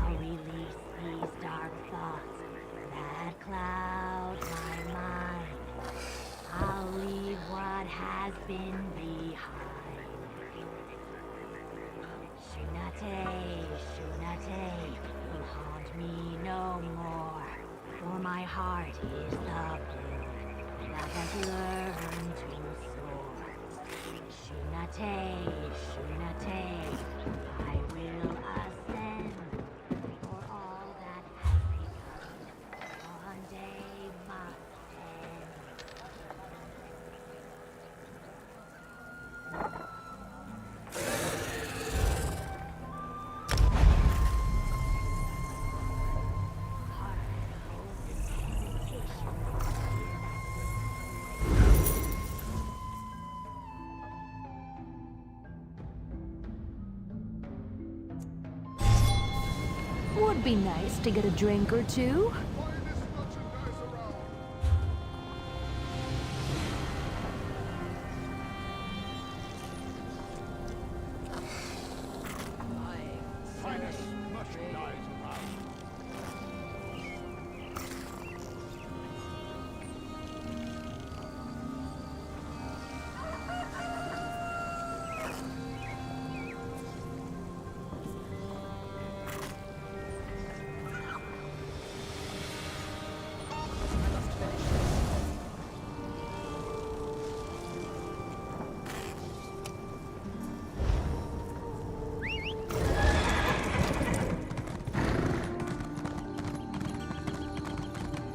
I'll release these dark thoughts that cloud my mind. I'll leave what has been behind. Shunate, Shunate, will haunt me no more. For my heart is the blue, and I have learned to soar. Shunate, Shunate, I will ascend. For all that has begun, one day must end. Would be nice to get a drink or two.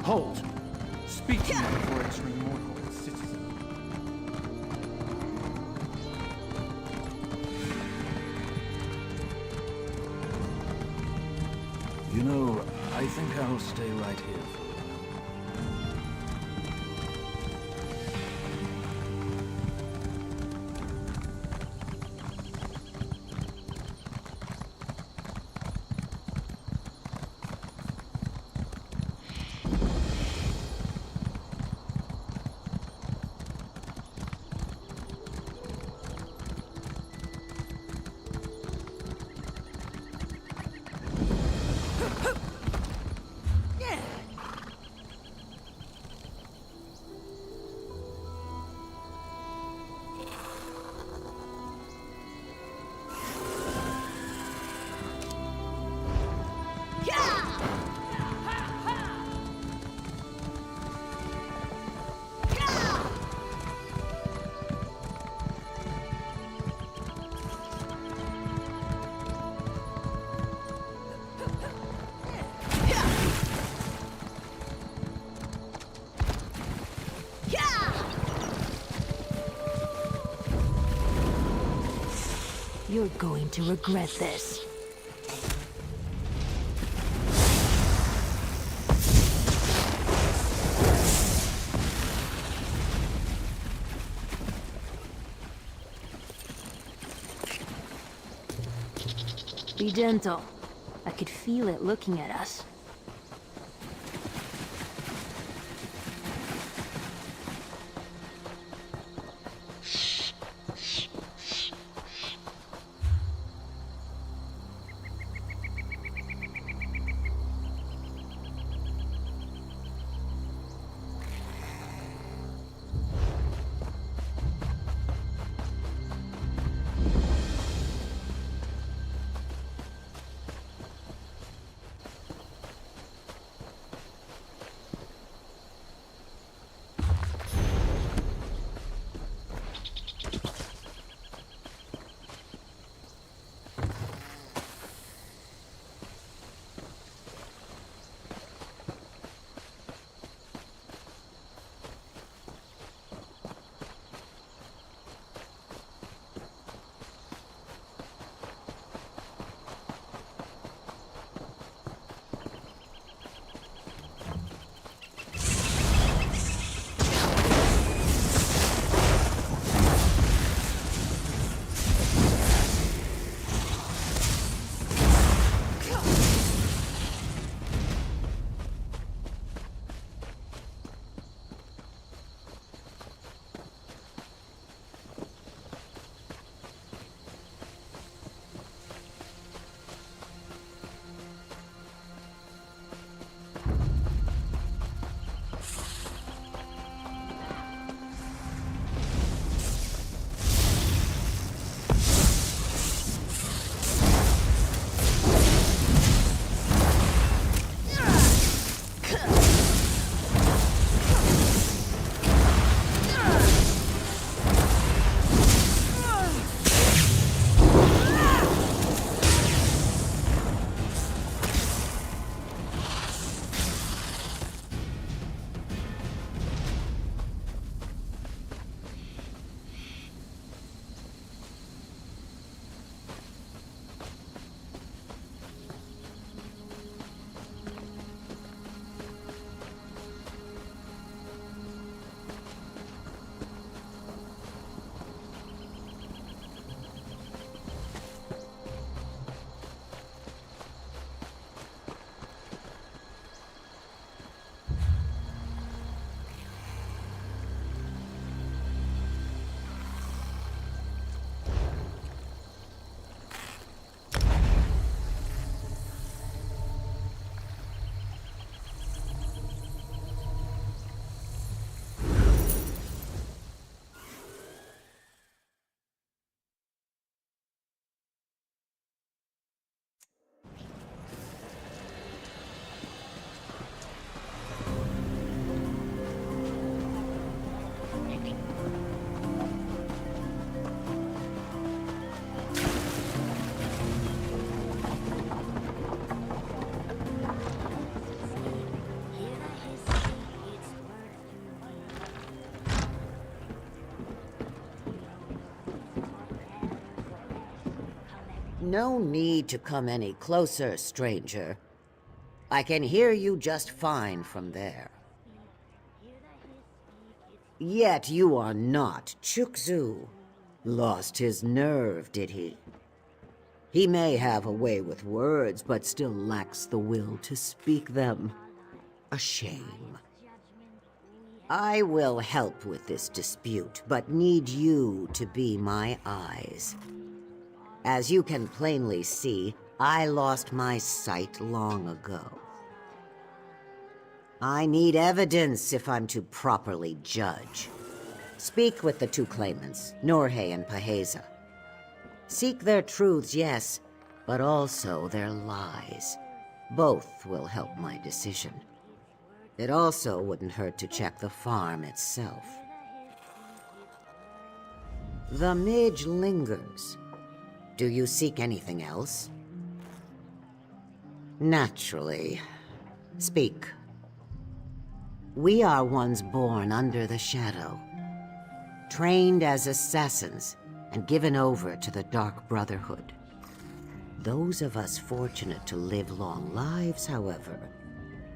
Hold! Speak to me before entering mortal citizen. You know, I think I'll stay right here for a while. You're going to regret this. Be gentle. I could feel it looking at us. No need to come any closer, stranger. I can hear you just fine from there. Yet you are not Chukzu. Lost his nerve, did he? He may have a way with words, but still lacks the will to speak them. A shame. I will help with this dispute, but need you to be my eyes. As you can plainly see, I lost my sight long ago. I need evidence if I'm to properly judge. Speak with the two claimants, Norhe and Paheza. Seek their truths, yes, but also their lies. Both will help my decision. It also wouldn't hurt to check the farm itself. The midge lingers. Do you seek anything else? Naturally. Speak. We are ones born under the shadow, trained as assassins and given over to the Dark Brotherhood. Those of us fortunate to live long lives, however,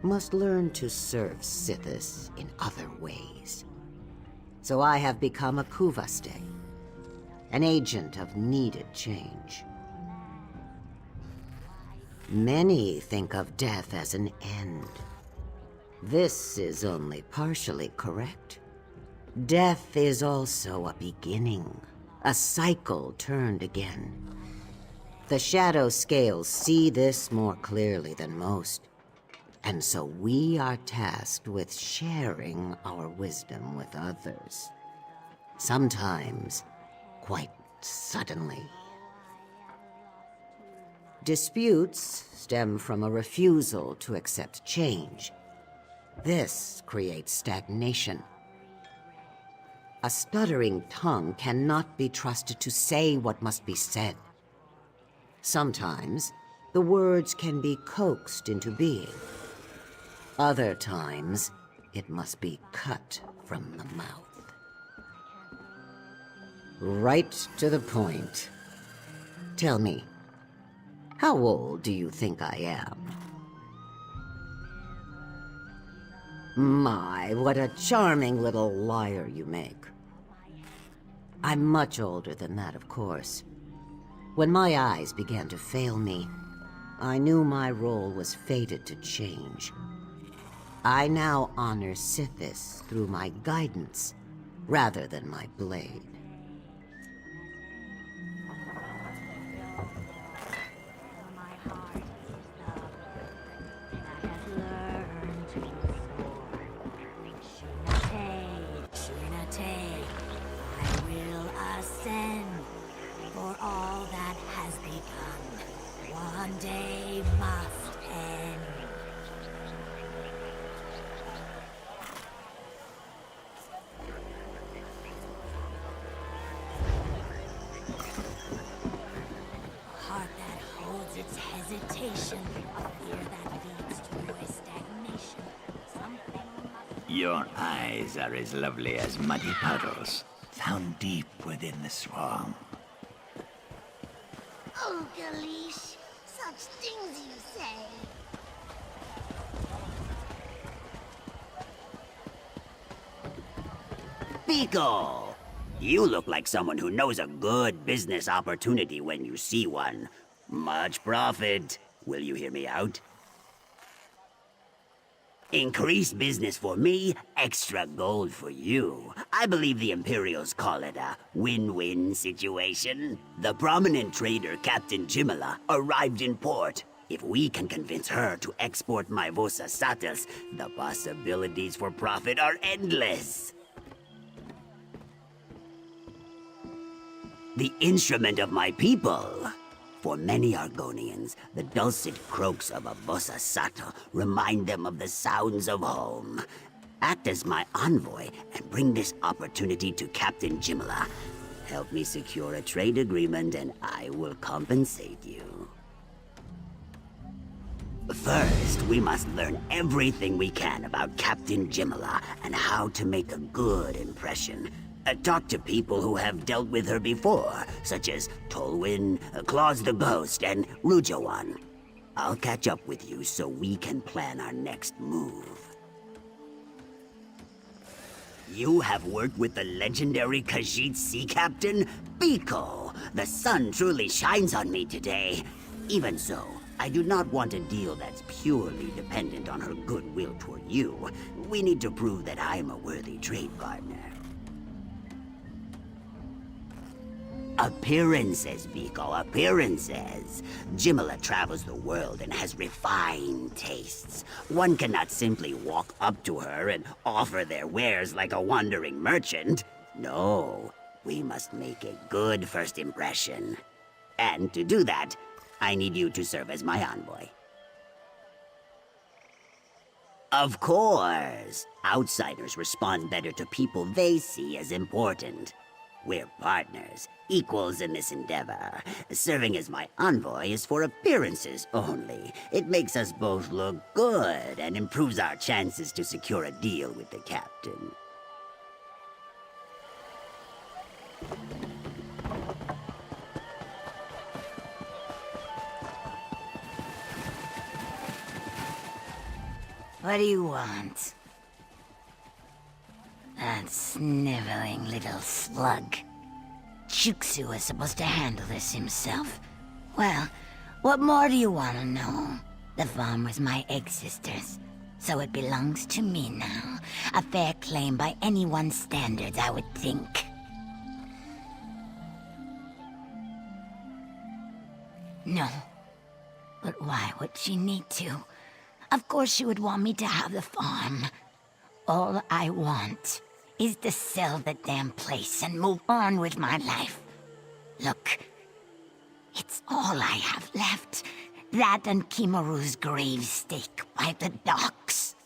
must learn to serve Sithis in other ways. So I have become a Kuvaste, an agent of needed change. Many think of death as an end. This is only partially correct. Death is also a beginning, a cycle turned again. The Shadow Scales see this more clearly than most, and so we are tasked with sharing our wisdom with others. Sometimes, quite suddenly. Disputes stem from a refusal to accept change. This creates stagnation. A stuttering tongue cannot be trusted to say what must be said. Sometimes, the words can be coaxed into being. Other times, it must be cut from the mouth. Right to the point. Tell me, how old do you think I am? My, what a charming little liar you make. I'm much older than that, of course. When my eyes began to fail me, I knew my role was fated to change. I now honor Sithis through my guidance, rather than my blade. For all that has begun, one day must end. A heart that holds its hesitation, a fear that leads to a stagnation. Something must... Your eyes are as lovely as muddy puddles, found deep within the swamp. Oh, Galish, such things you say. Pico! You look like someone who knows a good business opportunity when you see one. Much profit. Will you hear me out? Increased business for me, extra gold for you. I believe the Imperials call it a win-win situation. The prominent trader Captain Jimala arrived in port. If we can convince her to export my Vosa Satas, the possibilities for profit are endless. The instrument of my people. For many Argonians, the dulcet croaks of a Vosa Sata remind them of the sounds of home. Act as my envoy and bring this opportunity to Captain Jimala. Help me secure a trade agreement and I will compensate you. First, we must learn everything we can about Captain Jimala and how to make a good impression. Talk to people who have dealt with her before, such as Tolwyn, Claus the Ghost, and Rujawan. I'll catch up with you so we can plan our next move. You have worked with the legendary Khajiit Sea Captain, Biko. The sun truly shines on me today. Even so, I do not want a deal that's purely dependent on her goodwill toward you. We need to prove that I'm a worthy trade partner. Appearances, Biko, appearances. Jimala travels the world and has refined tastes. One cannot simply walk up to her and offer their wares like a wandering merchant. No, we must make a good first impression. And to do that, I need you to serve as my envoy. Of course! Outsiders respond better to people they see as important. We're partners, equals in this endeavor. Serving as my envoy is for appearances only. It makes us both look good and improves our chances to secure a deal with the captain. What do you want? That sniveling little slug. Chuksu was supposed to handle this himself. Well, what more do you want to know? The farm was my egg sister's, so it belongs to me now. A fair claim by anyone's standards, I would think. No. But why would she need to? Of course she would want me to have the farm. All I want is to sell the damn place and move on with my life. Look, it's all I have left. That and Kimaru's grave stake by the docks.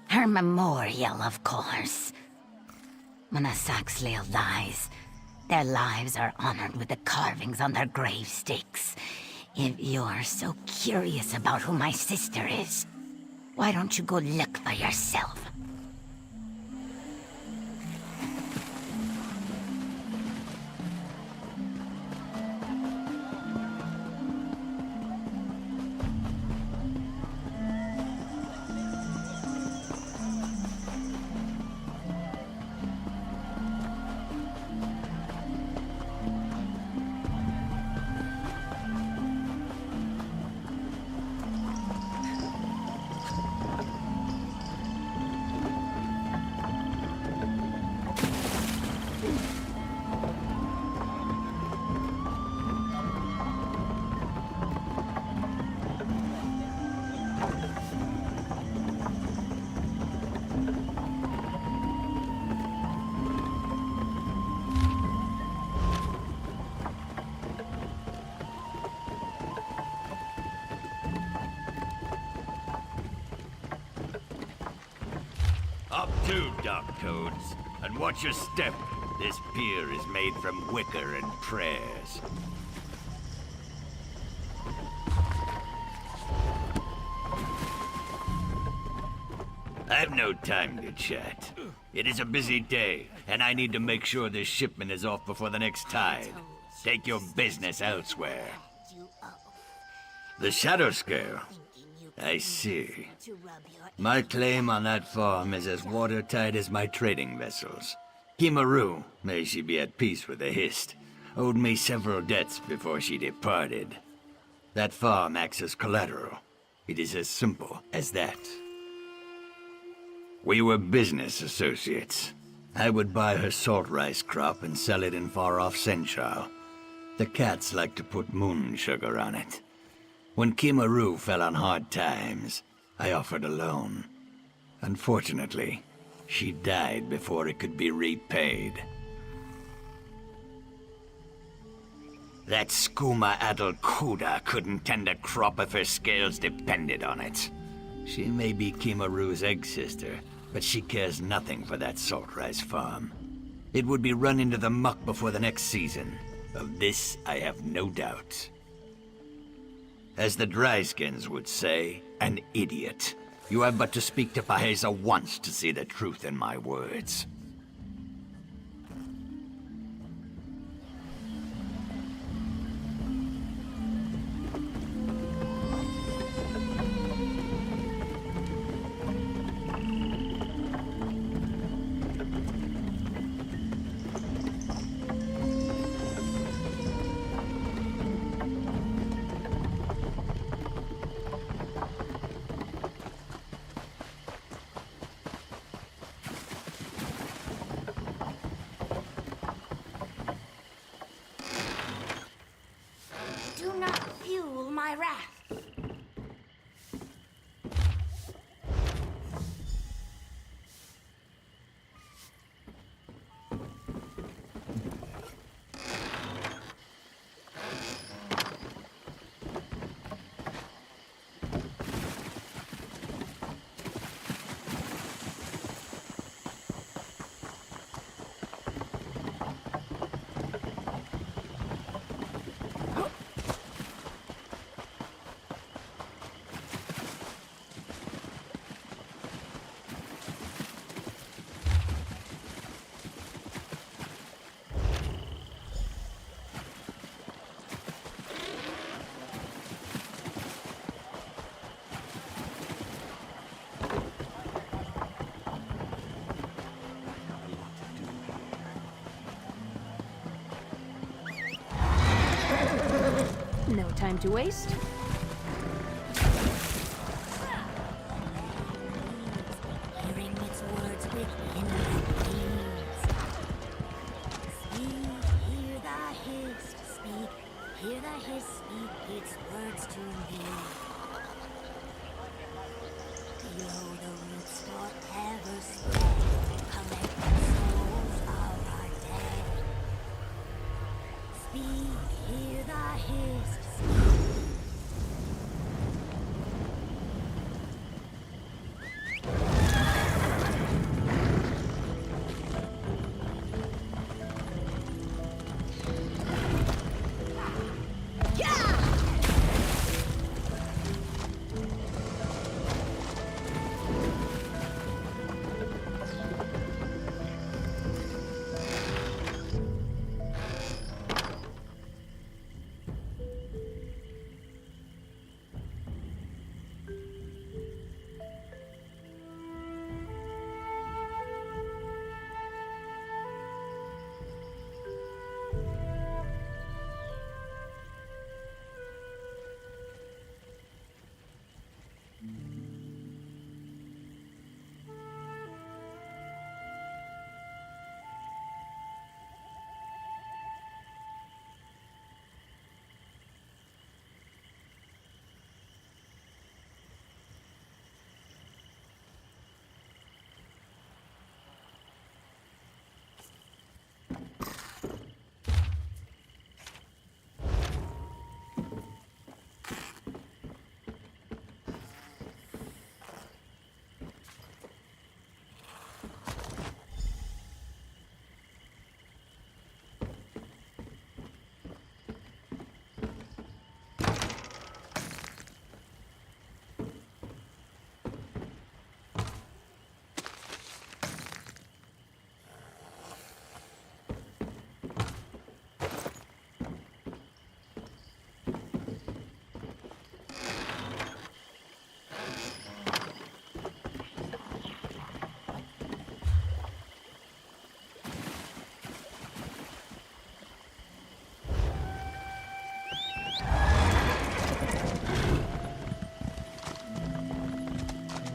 Her memorial, of course. When a Saxlail dies, their lives are honored with the carvings on their grave stakes. If you're so curious about who my sister is, why don't you go look for yourself? Up to, Dark Toads, and watch your step. This pier is made from wicker and prayers. I've no time to chat. It is a busy day, and I need to make sure this shipment is off before the next tide. Take your business elsewhere. The Shadow Scale? I see. My claim on that farm is as watertight as my trading vessels. Kimaru, may she be at peace with the Hist, owed me several debts before she departed. That farm acts as collateral. It is as simple as that. We were business associates. I would buy her salt rice crop and sell it in far-off Central. The cats like to put moon sugar on it. When Kimaru fell on hard times, I offered a loan. Unfortunately, she died before it could be repaid. That skooma Adel Kuda couldn't tend a crop if her scales depended on it. She may be Kimaru's egg sister, but she cares nothing for that salt rice farm. It would be run into the muck before the next season. Of this, I have no doubt. As the Dryskins would say, an idiot. You have but to speak to Paheza once to see the truth in my words. Do not fuel my wrath. No time to waste. Hearing its words within my ears. Speak, hear the hiss. Speak, hear the hiss. Speak its words to me. Below the roots forever spread. Collect the souls of our dead. Speak, hear the hiss.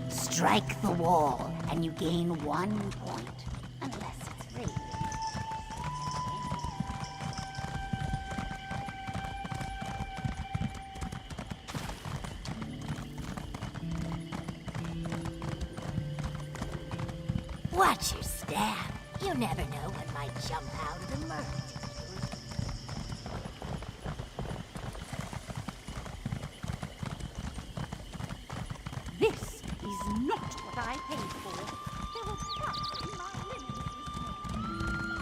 Strike the wall, and you gain 1 point. Unless it's free. Watch your step. You never know what might jump out of the murk. This is not what I paid for. There was cuts in my linens this morning.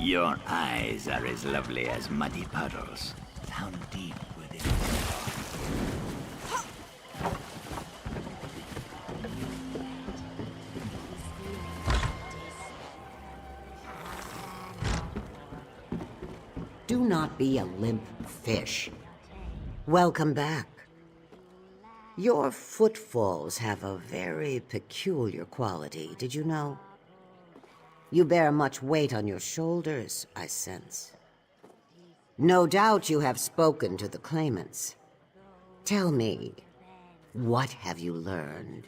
Your eyes are as lovely as muddy puddles, down deep within. Do not be a limp fish. Welcome back. Your footfalls have a very peculiar quality, did you know? You bear much weight on your shoulders, I sense. No doubt you have spoken to the claimants. Tell me, what have you learned?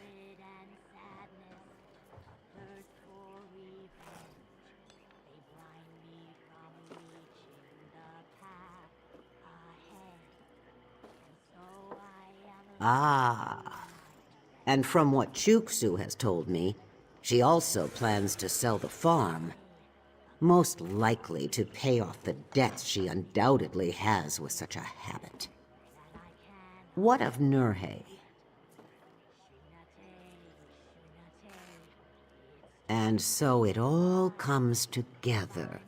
Ah, and from what Chuksu has told me, she also plans to sell the farm. Most likely to pay off the debts she undoubtedly has with such a habit. What of Nurhe? And so it all comes together.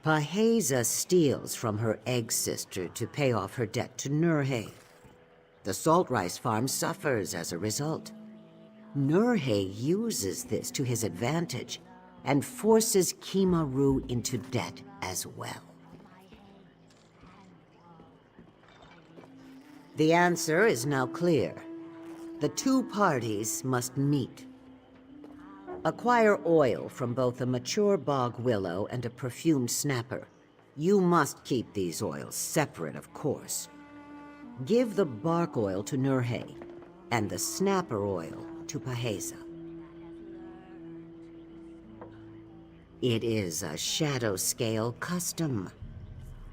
Paheza steals from her egg sister to pay off her debt to Nurhe. The salt rice farm suffers as a result. Nurhe uses this to his advantage and forces Kimaru into debt as well. The answer is now clear. The two parties must meet. Acquire oil from both a mature bog willow and a perfumed snapper. You must keep these oils separate, of course. Give the bark oil to Nurhe, and the snapper oil to Paheza. It is a shadow scale custom.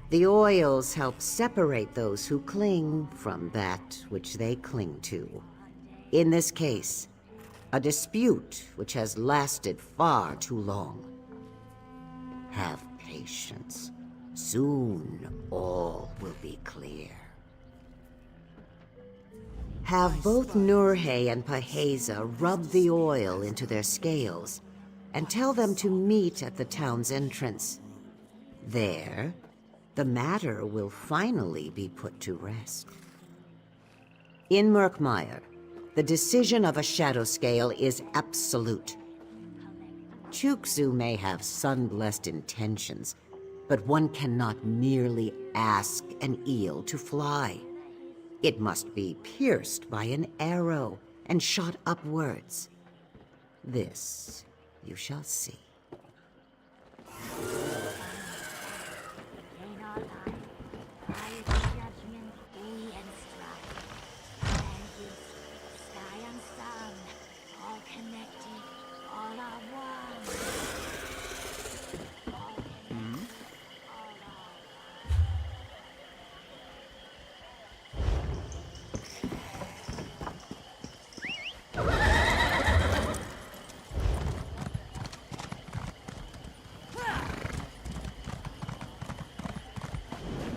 The oils help separate those who cling from that which they cling to. In this case, a dispute which has lasted far too long. Have patience. Soon all will be clear. Have both Nurhe and Paheza rub the oil into their scales and tell them to meet at the town's entrance. There, the matter will finally be put to rest. In Murkmire, the decision of a shadow scale is absolute. Chuksu may have sun-blessed intentions, but one cannot merely ask an eel to fly. It must be pierced by an arrow and shot upwards. This you shall see.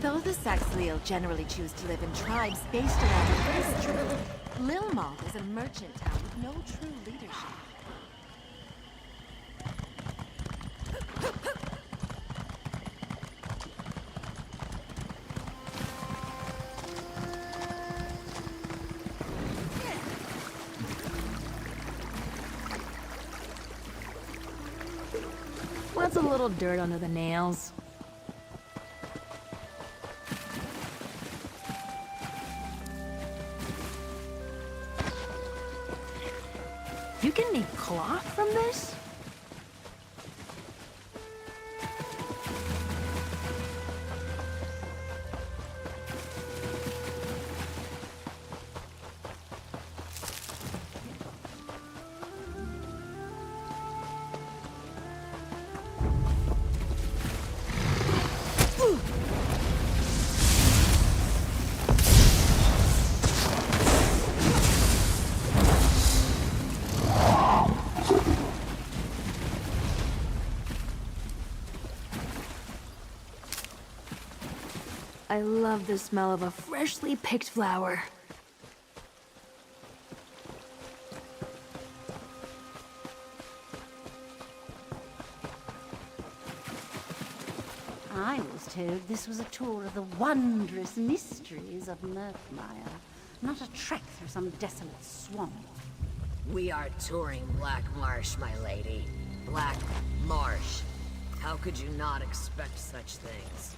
Though the Saxhleel generally choose to live in tribes based around a history, Lilmalt is a merchant town with no true leadership. What's a little dirt under the nails? You can make cloth from this? I love the smell of a freshly picked flower. I was told this was a tour of the wondrous mysteries of Murkmire, not a trek through some desolate swamp. We are touring Black Marsh, my lady. Black Marsh. How could you not expect such things?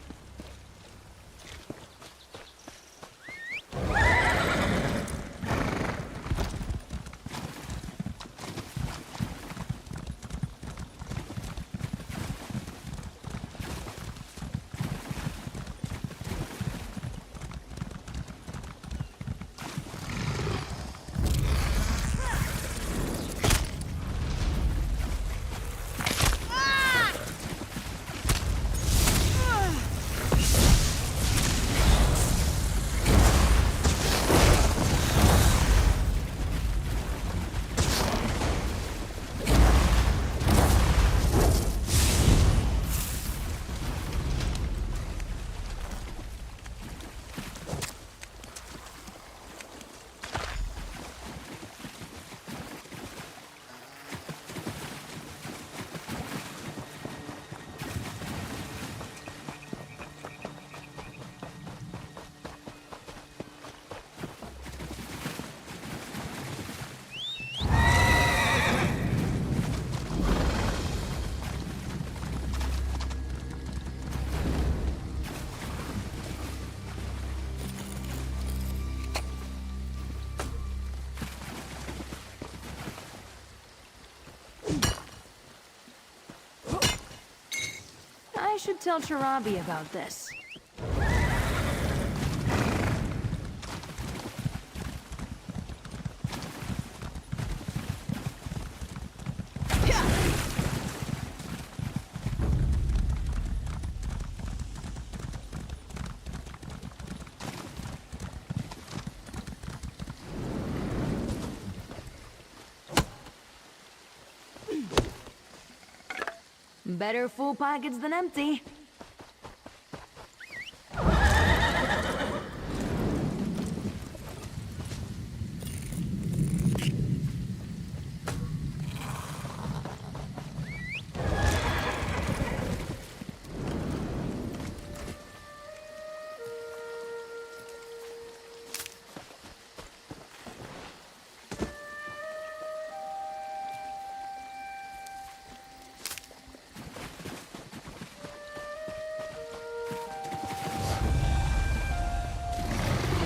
I should tell Charabi about this. Better full pockets than empty.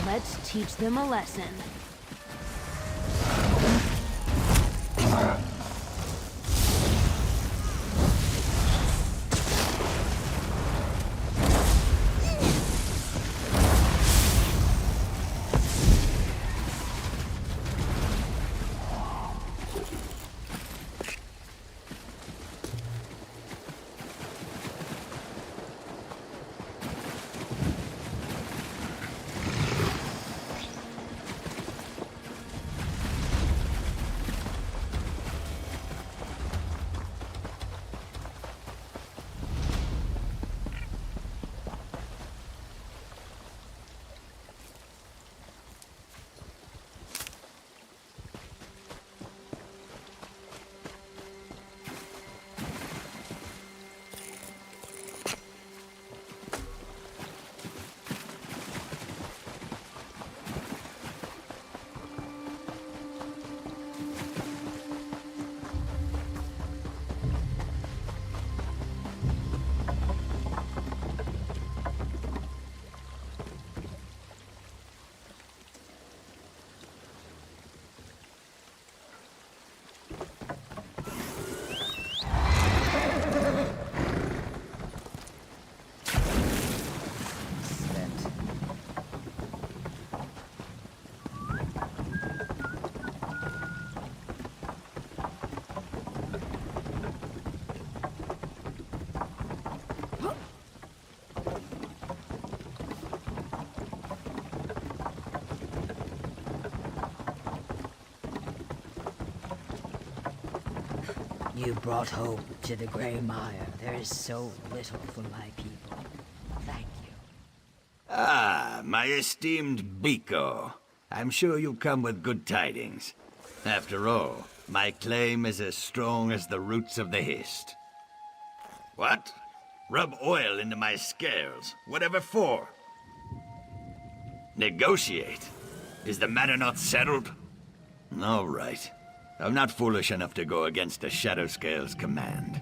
Let's teach them a lesson. You brought hope to the Grey Mire. There is so little for my people. Thank you. Ah, my esteemed Biko. I'm sure you'll come with good tidings. After all, my claim is as strong as the roots of the Hist. What? Rub oil into my scales. Whatever for? Negotiate? Is the matter not settled? All right. I'm not foolish enough to go against the Shadow Scale's command.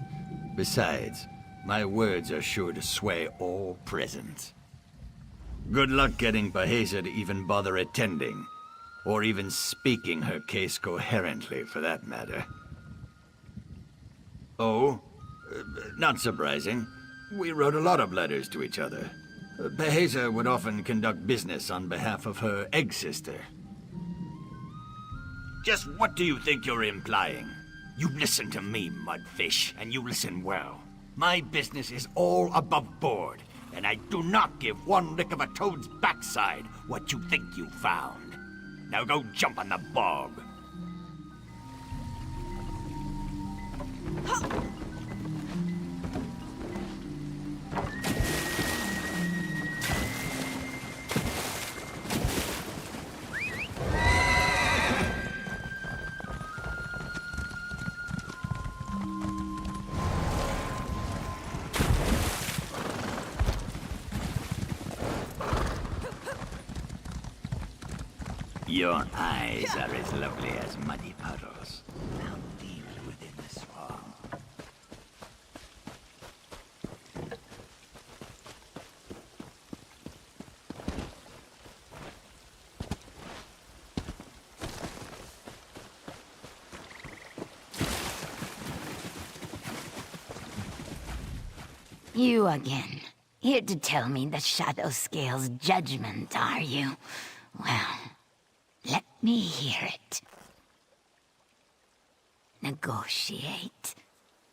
Besides, my words are sure to sway all present. Good luck getting Bahesa to even bother attending, or even speaking her case coherently, for that matter. Oh? Not surprising. We wrote a lot of letters to each other. Bahesa would often conduct business on behalf of her egg sister. Just what do you think you're implying? You listen to me, mudfish, and you listen well. My business is all above board, and I do not give one lick of a toad's backside what you think you found. Now go jump on the bog. Your eyes are as lovely as muddy puddles. Now deep within the swamp. You again. Here to tell me the Shadow Scale's judgment, are you? Well, let me hear it. Negotiate?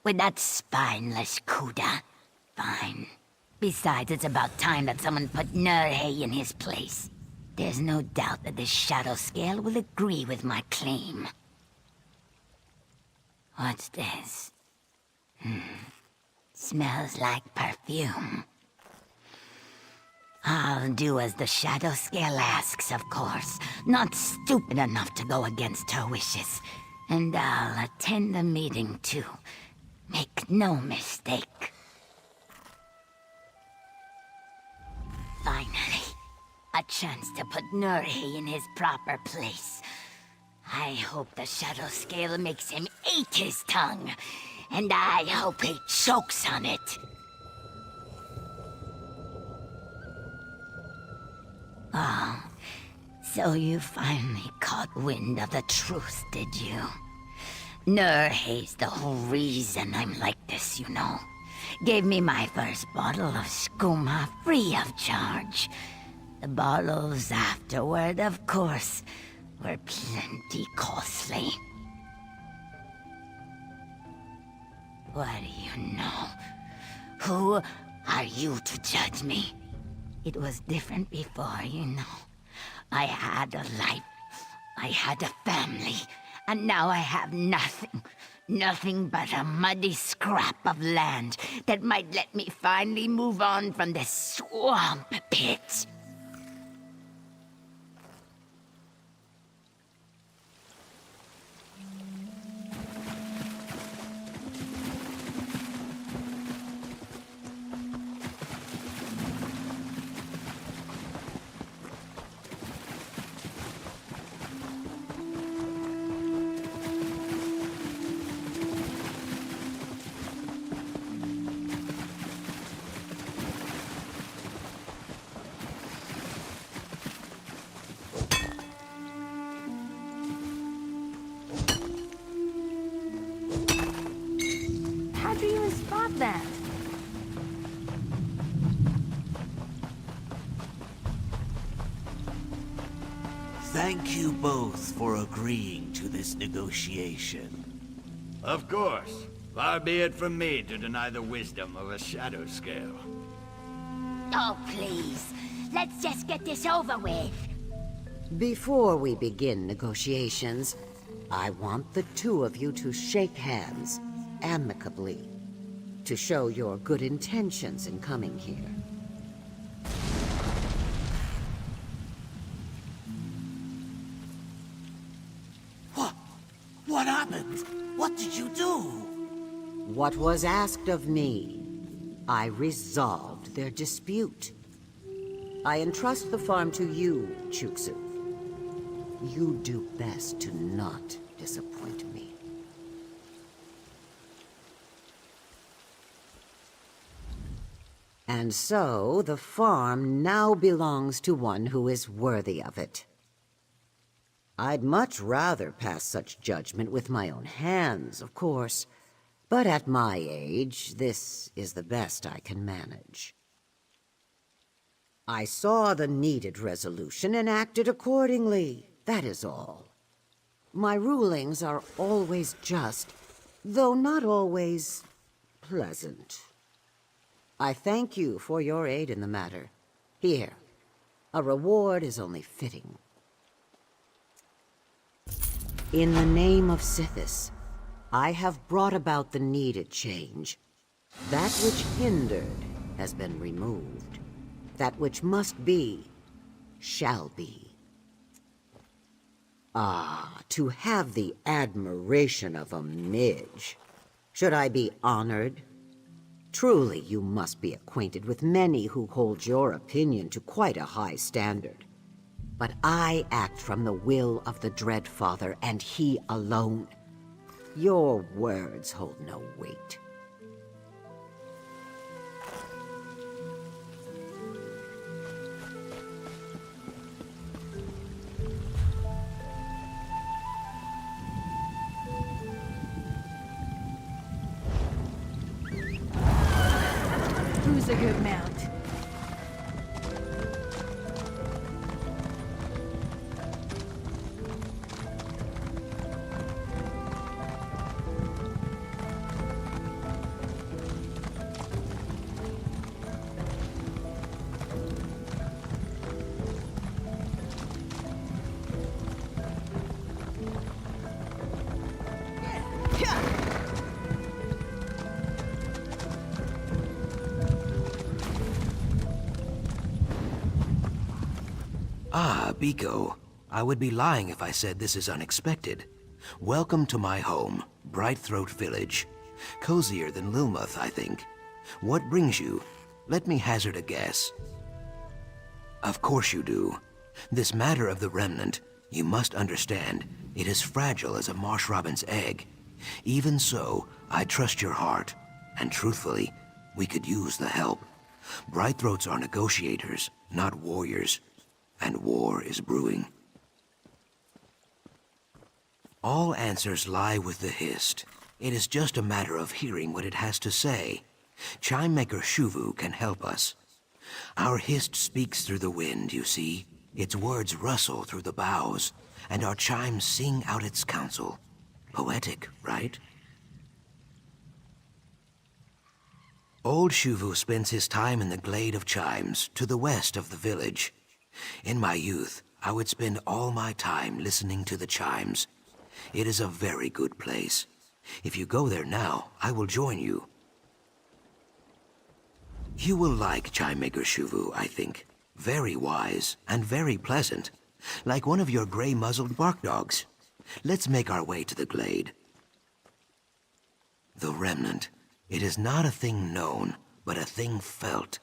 With that spineless Kuda? Fine. Besides, it's about time that someone put Nurhe in his place. There's no doubt that the Shadow Scale will agree with my claim. What's this? Smells like perfume. I'll do as the Shadow Scale asks, of course. Not stupid enough to go against her wishes. And I'll attend the meeting, too. Make no mistake. Finally, a chance to put Nurhe in his proper place. I hope the Shadow Scale makes him eat his tongue. And I hope he chokes on it. Oh, so you finally caught wind of the truth, did you? Nurhe's the whole reason I'm like this, you know. Gave me my first bottle of skooma free of charge. The bottles afterward, of course, were plenty costly. What do you know? Who are you to judge me? It was different before, you know. I had a life. I had a family. And now I have nothing. Nothing but a muddy scrap of land that might let me finally move on from this swamp pit. How'd you even spot that? Thank you both for agreeing to this negotiation. Of course. Far be it from me to deny the wisdom of a Shadow Scale. Oh, please. Let's just get this over with. Before we begin negotiations, I want the two of you to shake hands, amicably, to show your good intentions in coming here. What happened? What did you do? What was asked of me. I resolved their dispute. I entrust the farm to you, Chuksu. You do best to not disappoint me. And so, the farm now belongs to one who is worthy of it. I'd much rather pass such judgment with my own hands, of course. But at my age, this is the best I can manage. I saw the needed resolution and acted accordingly. That is all. My rulings are always just, though not always pleasant. I thank you for your aid in the matter. Here, a reward is only fitting. In the name of Sithis, I have brought about the needed change. That which hindered has been removed. That which must be, shall be. Ah, to have the admiration of a midge. Should I be honored? Truly, you must be acquainted with many who hold your opinion to quite a high standard. But I act from the will of the Dread Father, and he alone. Your words hold no weight. Who's a good mount? Ah, Biko. I would be lying if I said this is unexpected. Welcome to my home, Brightthroat Village. Cozier than Lilmuth, I think. What brings you? Let me hazard a guess. Of course you do. This matter of the remnant, you must understand, it is fragile as a marsh robin's egg. Even so, I trust your heart, and truthfully, we could use the help. Brightthroats are negotiators, not warriors, and war is brewing. All answers lie with the Hist. It is just a matter of hearing what it has to say. Chimemaker Shuvu can help us. Our Hist speaks through the wind, you see. Its words rustle through the boughs, and our chimes sing out its counsel. Poetic, right? Old Shuvu spends his time in the Glade of Chimes, to the west of the village. In my youth, I would spend all my time listening to the chimes. It is a very good place. If you go there now, I will join you. You will like Chimemaker Shuvu, I think. Very wise and very pleasant. Like one of your gray-muzzled bark dogs. Let's make our way to the glade. The remnant. It is not a thing known, but a thing felt.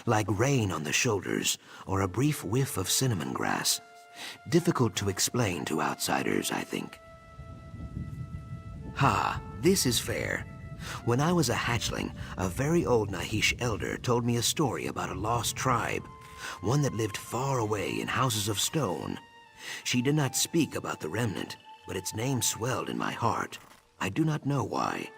Like rain on the shoulders, or a brief whiff of cinnamon grass. Difficult to explain to outsiders, I think. Ha, this is fair. When I was a hatchling, a very old Nahish elder told me a story about a lost tribe, one that lived far away in houses of stone. She did not speak about the remnant, but its name swelled in my heart. I do not know why.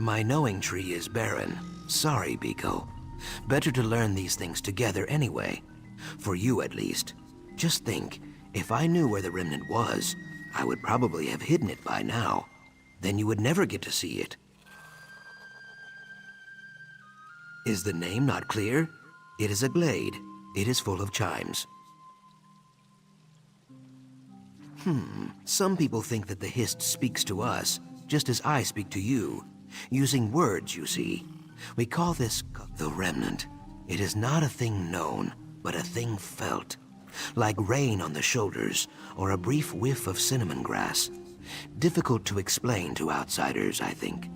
My knowing tree is barren. Sorry, Biko. Better to learn these things together anyway. For you, at least. Just think, if I knew where the remnant was, I would probably have hidden it by now. Then you would never get to see it. Is the name not clear? It is a glade. It is full of chimes. Some people think that the Hist speaks to us, just as I speak to you. Using words, you see. We call this the remnant. It is not a thing known, but a thing felt. Like rain on the shoulders, or a brief whiff of cinnamon grass. Difficult to explain to outsiders, I think.